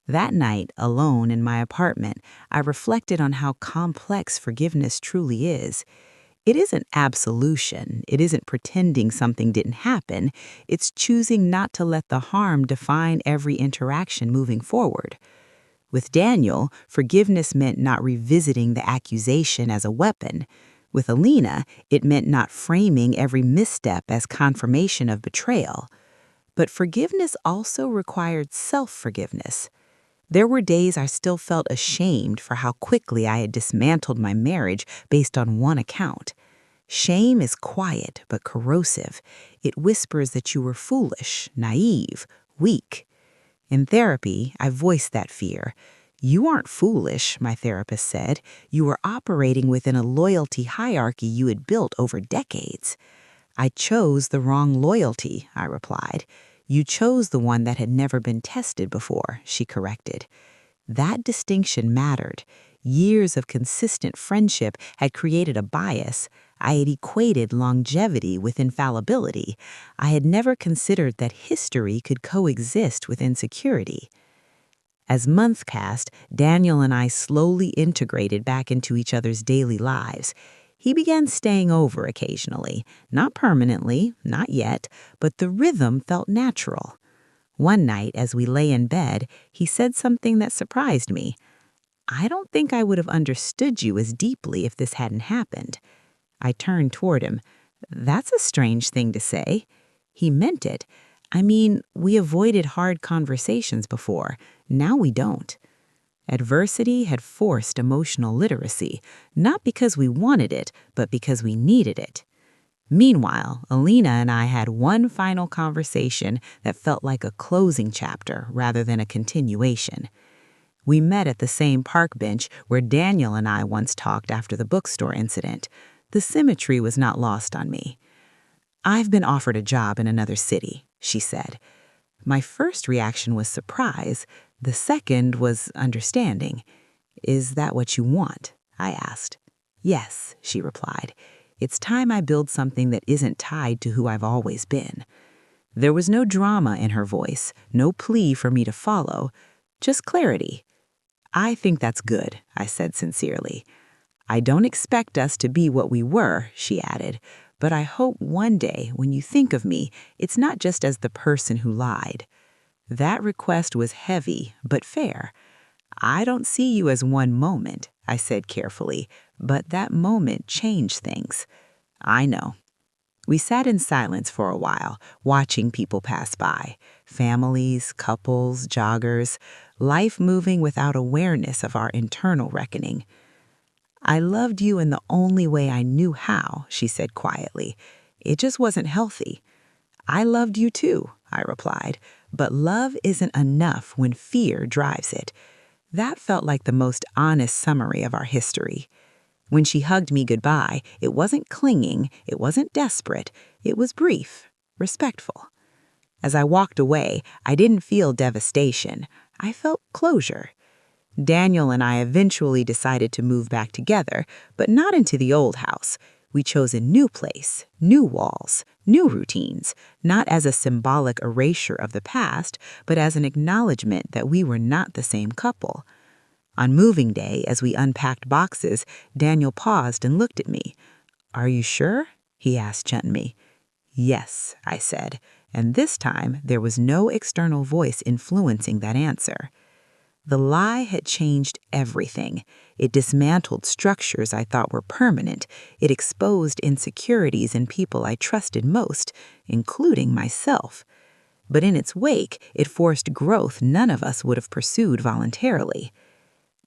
That night, alone in my apartment, I reflected on how complex forgiveness truly is. It isn't absolution. It isn't pretending something didn't happen. It's choosing not to let the harm define every interaction moving forward. With Daniel, forgiveness meant not revisiting the accusation as a weapon. With Alina, it meant not framing every misstep as confirmation of betrayal. But forgiveness also required self-forgiveness. There were days I still felt ashamed for how quickly I had dismantled my marriage based on one account. Shame is quiet but corrosive. It whispers that you were foolish, naive, weak. In therapy, I voiced that fear. You aren't foolish, my therapist said. You were operating within a loyalty hierarchy you had built over decades. I chose the wrong loyalty, I replied. You chose the one that had never been tested before, she corrected. That distinction mattered. Years of consistent friendship had created a bias. I had equated longevity with infallibility. I had never considered that history could coexist with insecurity. As months passed, Daniel and I slowly integrated back into each other's daily lives. He began staying over occasionally, not permanently, not yet, but the rhythm felt natural. One night, as we lay in bed, he said something that surprised me. I don't think I would have understood you as deeply if this hadn't happened. I turned toward him. That's a strange thing to say. He meant it. I mean, we avoided hard conversations before. Now we don't. Adversity had forced emotional literacy, not because we wanted it, but because we needed it. Meanwhile, Alina and I had one final conversation that felt like a closing chapter rather than a continuation. We met at the same park bench where Daniel and I once talked after the bookstore incident. The symmetry was not lost on me. I've been offered a job in another city, she said. My first reaction was surprise. The second was understanding. Is that what you want? I asked. Yes, she replied. It's time I build something that isn't tied to who I've always been. There was no drama in her voice, no plea for me to follow, just clarity. I think that's good, I said sincerely. I don't expect us to be what we were, she added, but I hope one day when you think of me, it's not just as the person who lied. That request was heavy, but fair. I don't see you as one moment, I said carefully, but that moment changed things. I know. We sat in silence for a while, watching people pass by. Families, couples, joggers, life moving without awareness of our internal reckoning. I loved you in the only way I knew how, she said quietly. It just wasn't healthy. I loved you too, I replied, but love isn't enough when fear drives it. That felt like the most honest summary of our history. When she hugged me goodbye, it wasn't clinging, it wasn't desperate, it was brief, respectful. As I walked away, I didn't feel devastation. I felt closure. Daniel and I eventually decided to move back together, but not into the old house. We chose a new place, new walls, new routines, not as a symbolic erasure of the past, but as an acknowledgement that we were not the same couple. On moving day, as we unpacked boxes, Daniel paused and looked at me. Are you sure? He asked gently. Yes, I said, and this time there was no external voice influencing that answer. The lie had changed everything. It dismantled structures I thought were permanent. It exposed insecurities in people I trusted most, including myself. But in its wake, it forced growth none of us would have pursued voluntarily.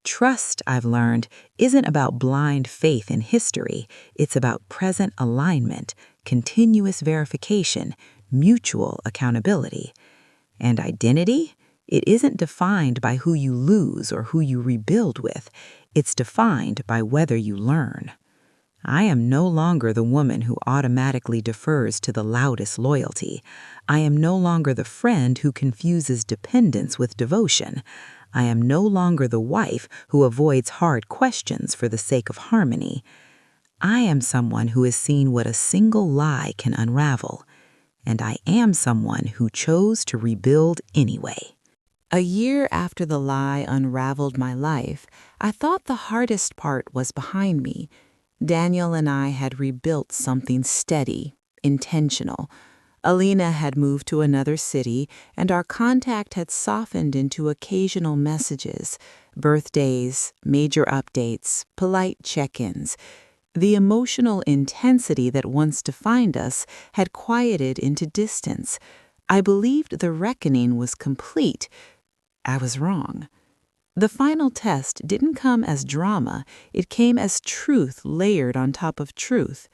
Trust, I've learned, isn't about blind faith in history. It's about present alignment, continuous verification, mutual accountability. And identity? It isn't defined by who you lose or who you rebuild with. It's defined by whether you learn. I am no longer the woman who automatically defers to the loudest loyalty. I am no longer the friend who confuses dependence with devotion. I am no longer the wife who avoids hard questions for the sake of harmony. I am someone who has seen what a single lie can unravel. And I am someone who chose to rebuild anyway. A year after the lie unraveled my life, I thought the hardest part was behind me. Daniel and I had rebuilt something steady, intentional. Alina had moved to another city, and our contact had softened into occasional messages, birthdays, major updates, polite check-ins. The emotional intensity that once defined us had quieted into distance. I believed the reckoning was complete. I was wrong. The final test didn't come as drama, it came as truth layered on top of truth.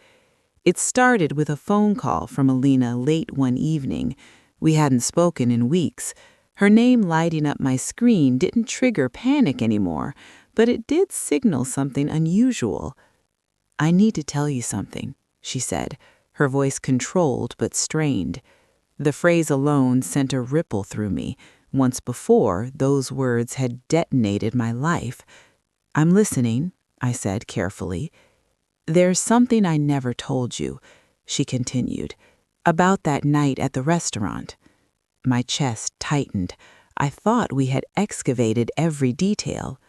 It started with a phone call from Alina late one evening. We hadn't spoken in weeks. Her name lighting up my screen didn't trigger panic anymore, but it did signal something unusual. "I need to tell you something," she said, her voice controlled but strained. The phrase alone sent a ripple through me. Once before, those words had detonated my life. "I'm listening," I said carefully. "There's something I never told you," she continued, "about that night at the restaurant." My chest tightened. I thought we had excavated every detail.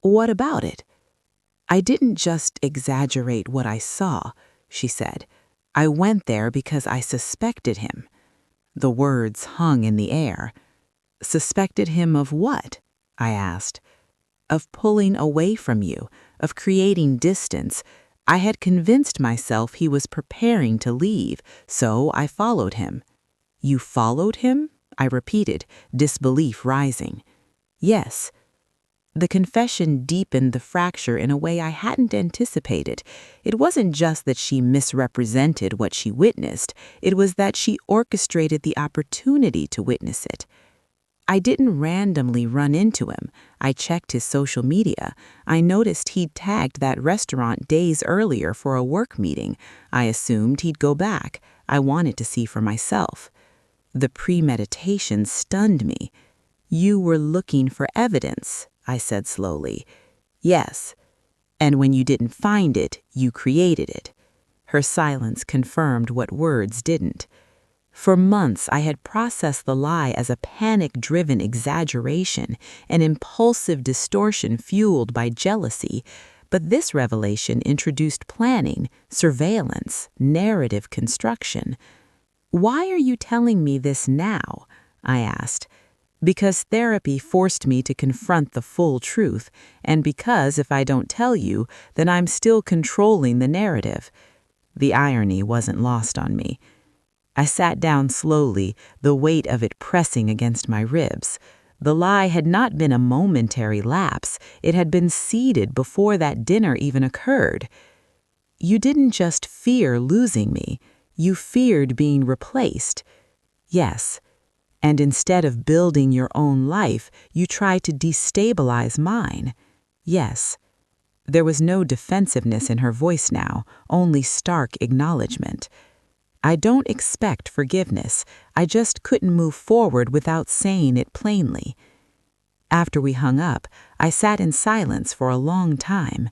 "What about it?" "I didn't just exaggerate what I saw," she said. "I went there because I suspected him." The words hung in the air. "Suspected him of what?" I asked. "Of pulling away from you, of creating distance. I had convinced myself he was preparing to leave, so I followed him." "You followed him?" I repeated, disbelief rising. "Yes." The confession deepened the fracture in a way I hadn't anticipated. It wasn't just that she misrepresented what she witnessed, it was that she orchestrated the opportunity to witness it. "I didn't randomly run into him. I checked his social media. I noticed he'd tagged that restaurant days earlier for a work meeting. I assumed he'd go back. I wanted to see for myself." The premeditation stunned me. "You were looking for evidence," I said slowly. "Yes. And when you didn't find it, you created it." Her silence confirmed what words didn't. For months, I had processed the lie as a panic-driven exaggeration, an impulsive distortion fueled by jealousy. But this revelation introduced planning, surveillance, narrative construction. "Why are you telling me this now?" I asked. "Because therapy forced me to confront the full truth, and because if I don't tell you, then I'm still controlling the narrative." The irony wasn't lost on me. I sat down slowly, the weight of it pressing against my ribs. The lie had not been a momentary lapse. It had been seeded before that dinner even occurred. "You didn't just fear losing me. You feared being replaced." "Yes. And instead of building your own life, you tried to destabilize mine." "Yes." There was no defensiveness in her voice now, only stark acknowledgement. "I don't expect forgiveness. I just couldn't move forward without saying it plainly." After we hung up, I sat in silence for a long time.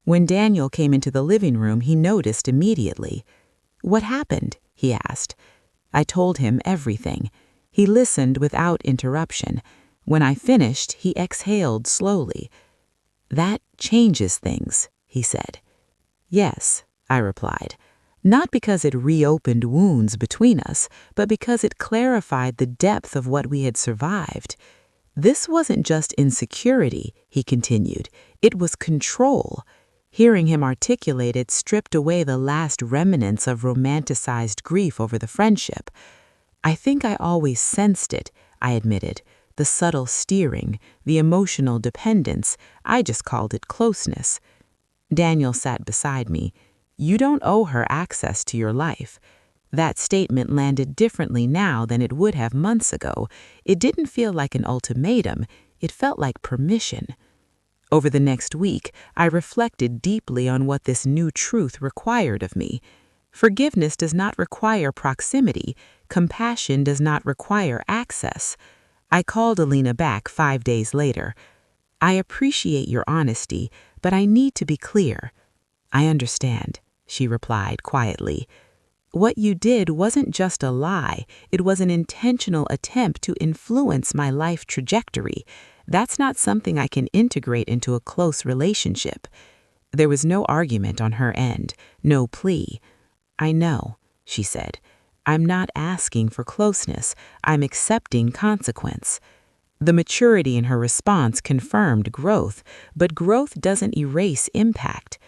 When Daniel came into the living room, he noticed immediately. "What happened?" he asked. I told him everything. He listened without interruption. When I finished, he exhaled slowly. "That changes things," he said. "Yes," I replied. Not because it reopened wounds between us, but because it clarified the depth of what we had survived. "This wasn't just insecurity," he continued. "It was control." Hearing him articulate it stripped away the last remnants of romanticized grief over the friendship. "I think I always sensed it," I admitted. "The subtle steering, the emotional dependence. I just called it closeness." Daniel sat beside me. "You don't owe her access to your life." That statement landed differently now than it would have months ago. It didn't feel like an ultimatum. It felt like permission. Over the next week, I reflected deeply on what this new truth required of me. Forgiveness does not require proximity. Compassion does not require access. I called Alina back 5 days later. "I appreciate your honesty, but I need to be clear." "I understand," she replied quietly. "What you did wasn't just a lie. It was an intentional attempt to influence my life trajectory. That's not something I can integrate into a close relationship." There was no argument on her end, no plea. "I know," she said. "I'm not asking for closeness. I'm accepting consequence." The maturity in her response confirmed growth, but growth doesn't erase impact.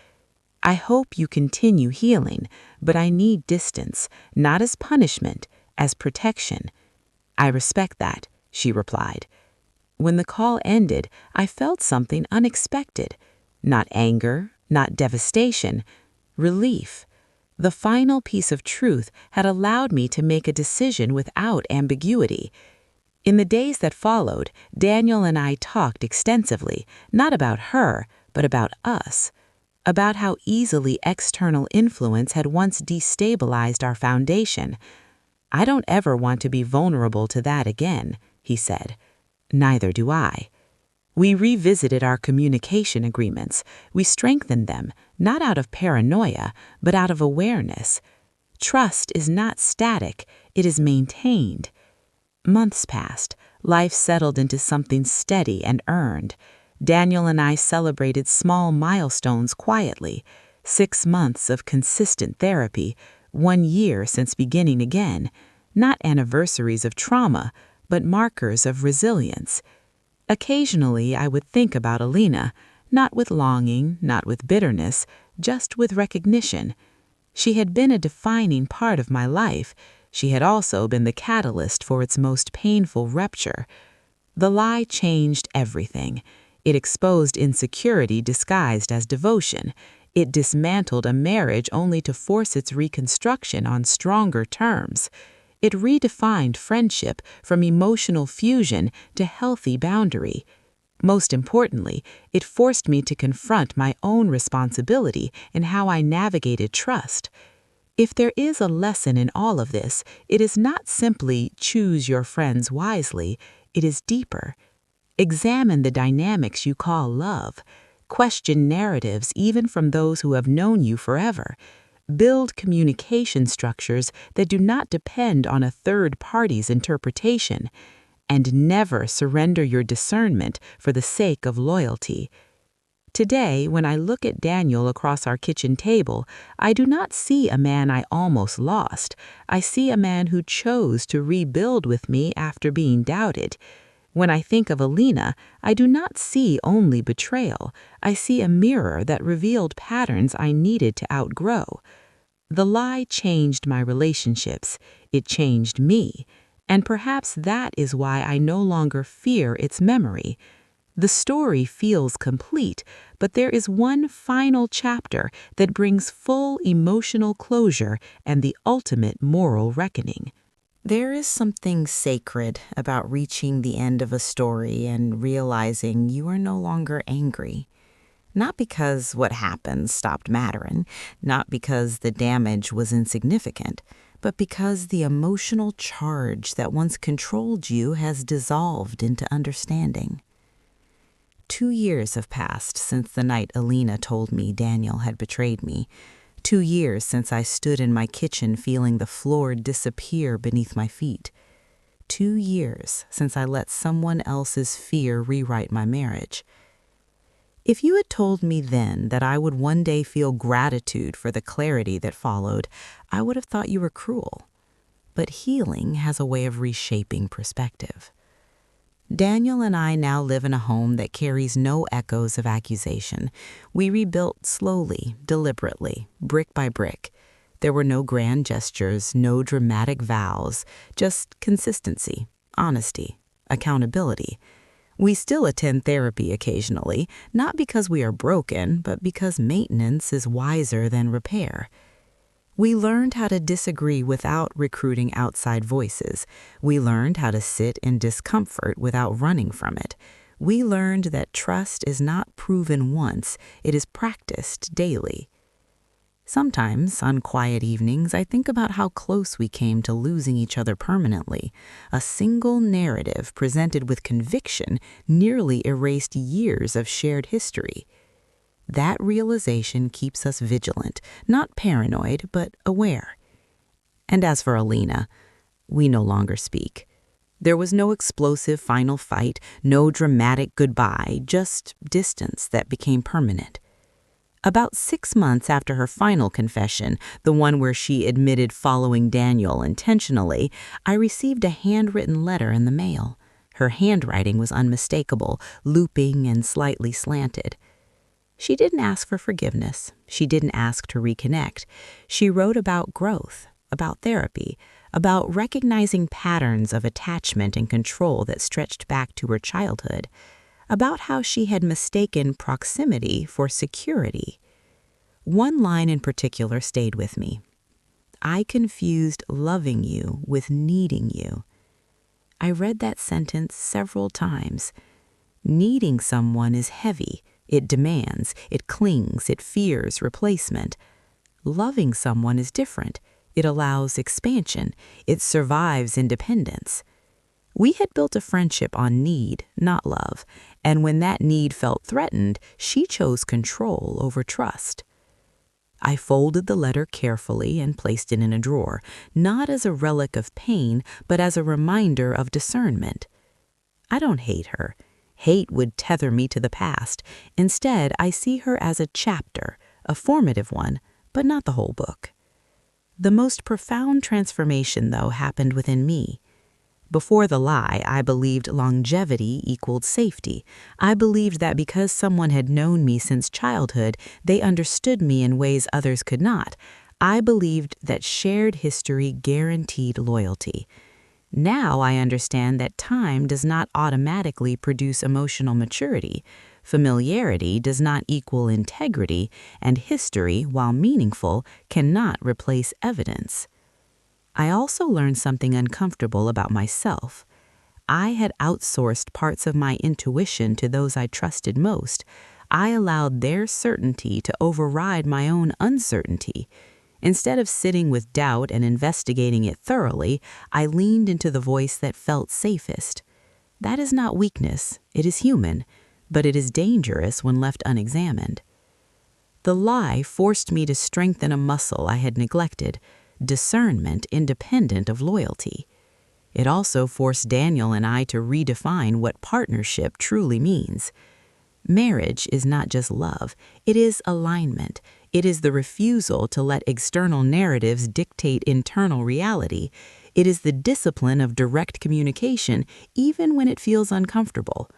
"I hope you continue healing, but I need distance, not as punishment, as protection." "I respect that," she replied. When the call ended, I felt something unexpected. Not anger, not devastation, relief. The final piece of truth had allowed me to make a decision without ambiguity. In the days that followed, Daniel and I talked extensively, not about her, but about us, about how easily external influence had once destabilized our foundation. "I don't ever want to be vulnerable to that again," he said. "Neither do I." We revisited our communication agreements. We strengthened them, not out of paranoia, but out of awareness. Trust is not static, it is maintained. Months passed. Life settled into something steady and earned. Daniel and I celebrated small milestones quietly. 6 months of consistent therapy, 1 year since beginning again. Not anniversaries of trauma, but markers of resilience. Occasionally, I would think about Alina, not with longing, not with bitterness, just with recognition. She had been a defining part of my life. She had also been the catalyst for its most painful rupture. The lie changed everything. It exposed insecurity disguised as devotion. It dismantled a marriage only to force its reconstruction on stronger terms. It redefined friendship from emotional fusion to healthy boundary. Most importantly, it forced me to confront my own responsibility in how I navigated trust. If there is a lesson in all of this, it is not simply choose your friends wisely, it is deeper. Examine the dynamics you call love. Question narratives even from those who have known you forever. Build communication structures that do not depend on a third party's interpretation. And never surrender your discernment for the sake of loyalty. Today, when I look at Daniel across our kitchen table, I do not see a man I almost lost. I see a man who chose to rebuild with me after being doubted. When I think of Alina, I do not see only betrayal. I see a mirror that revealed patterns I needed to outgrow. The lie changed my relationships. It changed me. And perhaps that is why I no longer fear its memory. The story feels complete, but there is one final chapter that brings full emotional closure and the ultimate moral reckoning. There is something sacred about reaching the end of a story and realizing you are no longer angry. Not because what happened stopped mattering, not because the damage was insignificant, but because the emotional charge that once controlled you has dissolved into understanding. 2 years have passed since the night Alina told me Daniel had betrayed me. 2 years since I stood in my kitchen feeling the floor disappear beneath my feet. 2 years since I let someone else's fear rewrite my marriage. If you had told me then that I would one day feel gratitude for the clarity that followed, I would have thought you were cruel. But healing has a way of reshaping perspective. Daniel and I now live in a home that carries no echoes of accusation. We rebuilt slowly, deliberately, brick by brick. There were no grand gestures, no dramatic vows, just consistency, honesty, accountability. We still attend therapy occasionally, not because we are broken, but because maintenance is wiser than repair. We learned how to disagree without recruiting outside voices. We learned how to sit in discomfort without running from it. We learned that trust is not proven once, it is practiced daily. Sometimes, on quiet evenings, I think about how close we came to losing each other permanently. A single narrative presented with conviction nearly erased years of shared history. That realization keeps us vigilant, not paranoid, but aware. And as for Alina, we no longer speak. There was no explosive final fight, no dramatic goodbye, just distance that became permanent. About 6 months after her final confession, the one where she admitted following Daniel intentionally, I received a handwritten letter in the mail. Her handwriting was unmistakable, looping and slightly slanted. She didn't ask for forgiveness. She didn't ask to reconnect. She wrote about growth, about therapy, about recognizing patterns of attachment and control that stretched back to her childhood, about how she had mistaken proximity for security. One line in particular stayed with me. I confused loving you with needing you. I read that sentence several times. Needing someone is heavy. It demands, it clings, it fears replacement. Loving someone is different. It allows expansion. It survives independence. We had built a friendship on need, not love, and when that need felt threatened, she chose control over trust. I folded the letter carefully and placed it in a drawer, not as a relic of pain, but as a reminder of discernment. I don't hate her. Hate would tether me to the past. Instead, I see her as a chapter, a formative one, but not the whole book. The most profound transformation, though, happened within me. Before the lie, I believed longevity equaled safety. I believed that because someone had known me since childhood, they understood me in ways others could not. I believed that shared history guaranteed loyalty. Now I understand that time does not automatically produce emotional maturity. Familiarity does not equal integrity, and history, while meaningful, cannot replace evidence. I also learned something uncomfortable about myself. I had outsourced parts of my intuition to those I trusted most. I allowed their certainty to override my own uncertainty. Instead of sitting with doubt and investigating it thoroughly, I leaned into the voice that felt safest. That is not weakness, it is human, but it is dangerous when left unexamined. The lie forced me to strengthen a muscle I had neglected, discernment independent of loyalty. It also forced Daniel and I to redefine what partnership truly means. Marriage is not just love, it is alignment. It is the refusal to let external narratives dictate internal reality. It is the discipline of direct communication, even when it feels uncomfortable.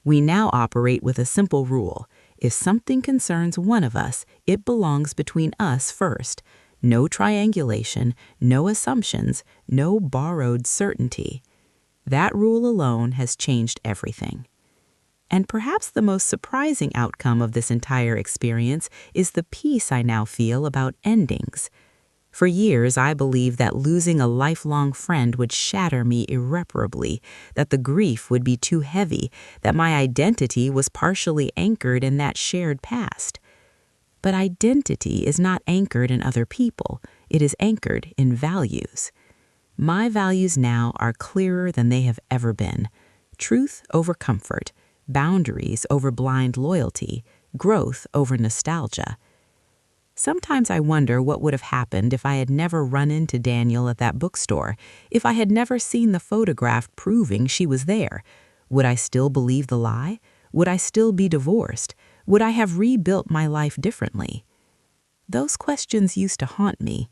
We now operate with a simple rule. If something concerns one of us, it belongs between us first. No triangulation, no assumptions, no borrowed certainty. That rule alone has changed everything. And perhaps the most surprising outcome of this entire experience is the peace I now feel about endings. For years, I believed that losing a lifelong friend would shatter me irreparably, that the grief would be too heavy, that my identity was partially anchored in that shared past. But identity is not anchored in other people. It is anchored in values. My values now are clearer than they have ever been. Truth over comfort, boundaries over blind loyalty, growth over nostalgia. Sometimes I wonder what would have happened if I had never run into Daniel at that bookstore, if I had never seen the photograph proving she was there. Would I still believe the lie? Would I still be divorced? Would I have rebuilt my life differently? Those questions used to haunt me.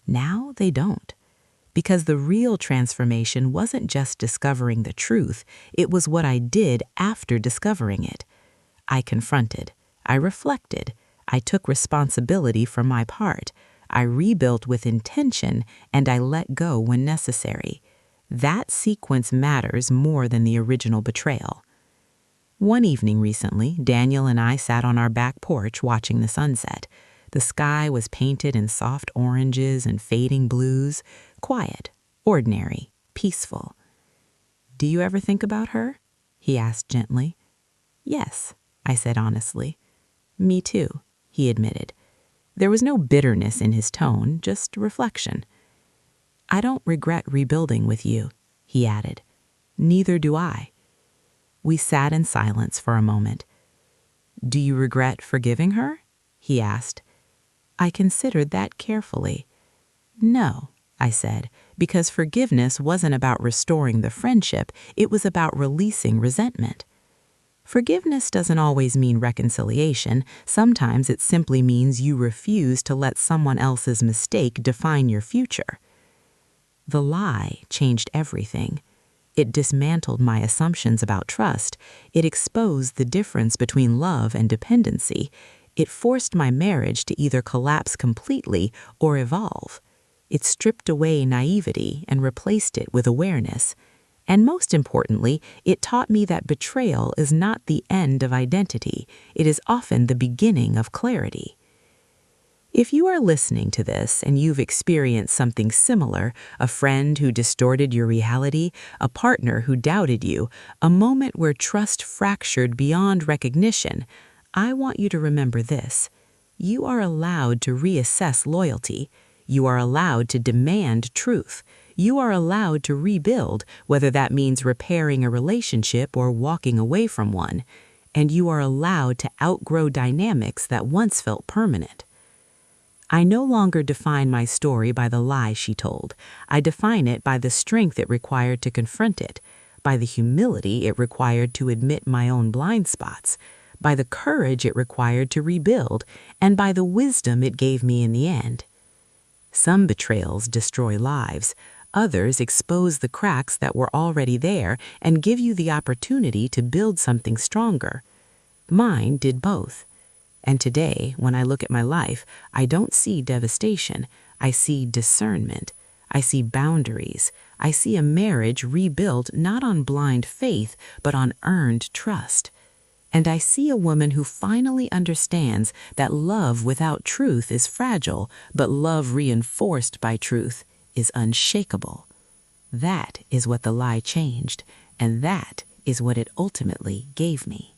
Now they don't. Because the real transformation wasn't just discovering the truth, it was what I did after discovering it. I confronted, I reflected, I took responsibility for my part, I rebuilt with intention, and I let go when necessary. That sequence matters more than the original betrayal. One evening recently, Daniel and I sat on our back porch watching the sunset. The sky was painted in soft oranges and fading blues, quiet, ordinary, peaceful. "Do you ever think about her?" he asked gently. "Yes," I said honestly. "Me too," he admitted. There was no bitterness in his tone, just reflection. "I don't regret rebuilding with you," he added. "Neither do I." We sat in silence for a moment. "Do you regret forgiving her?" he asked. I considered that carefully. "No," I said, because forgiveness wasn't about restoring the friendship, it was about releasing resentment. Forgiveness doesn't always mean reconciliation. Sometimes it simply means you refuse to let someone else's mistake define your future. The lie changed everything. It dismantled my assumptions about trust. It exposed the difference between love and dependency. It forced my marriage to either collapse completely or evolve. It stripped away naivety and replaced it with awareness. And most importantly, it taught me that betrayal is not the end of identity. It is often the beginning of clarity. If you are listening to this and you've experienced something similar, a friend who distorted your reality, a partner who doubted you, a moment where trust fractured beyond recognition, I want you to remember this. You are allowed to reassess loyalty. You are allowed to demand truth. You are allowed to rebuild, whether that means repairing a relationship or walking away from one. And you are allowed to outgrow dynamics that once felt permanent. I no longer define my story by the lie she told. I define it by the strength it required to confront it, by the humility it required to admit my own blind spots, by the courage it required to rebuild, and by the wisdom it gave me in the end. Some betrayals destroy lives. Others expose the cracks that were already there and give you the opportunity to build something stronger. Mine did both. And today, when I look at my life, I don't see devastation. I see discernment. I see boundaries. I see a marriage rebuilt not on blind faith, but on earned trust. And I see a woman who finally understands that love without truth is fragile, but love reinforced by truth is unshakable. That is what the lie changed, and that is what it ultimately gave me.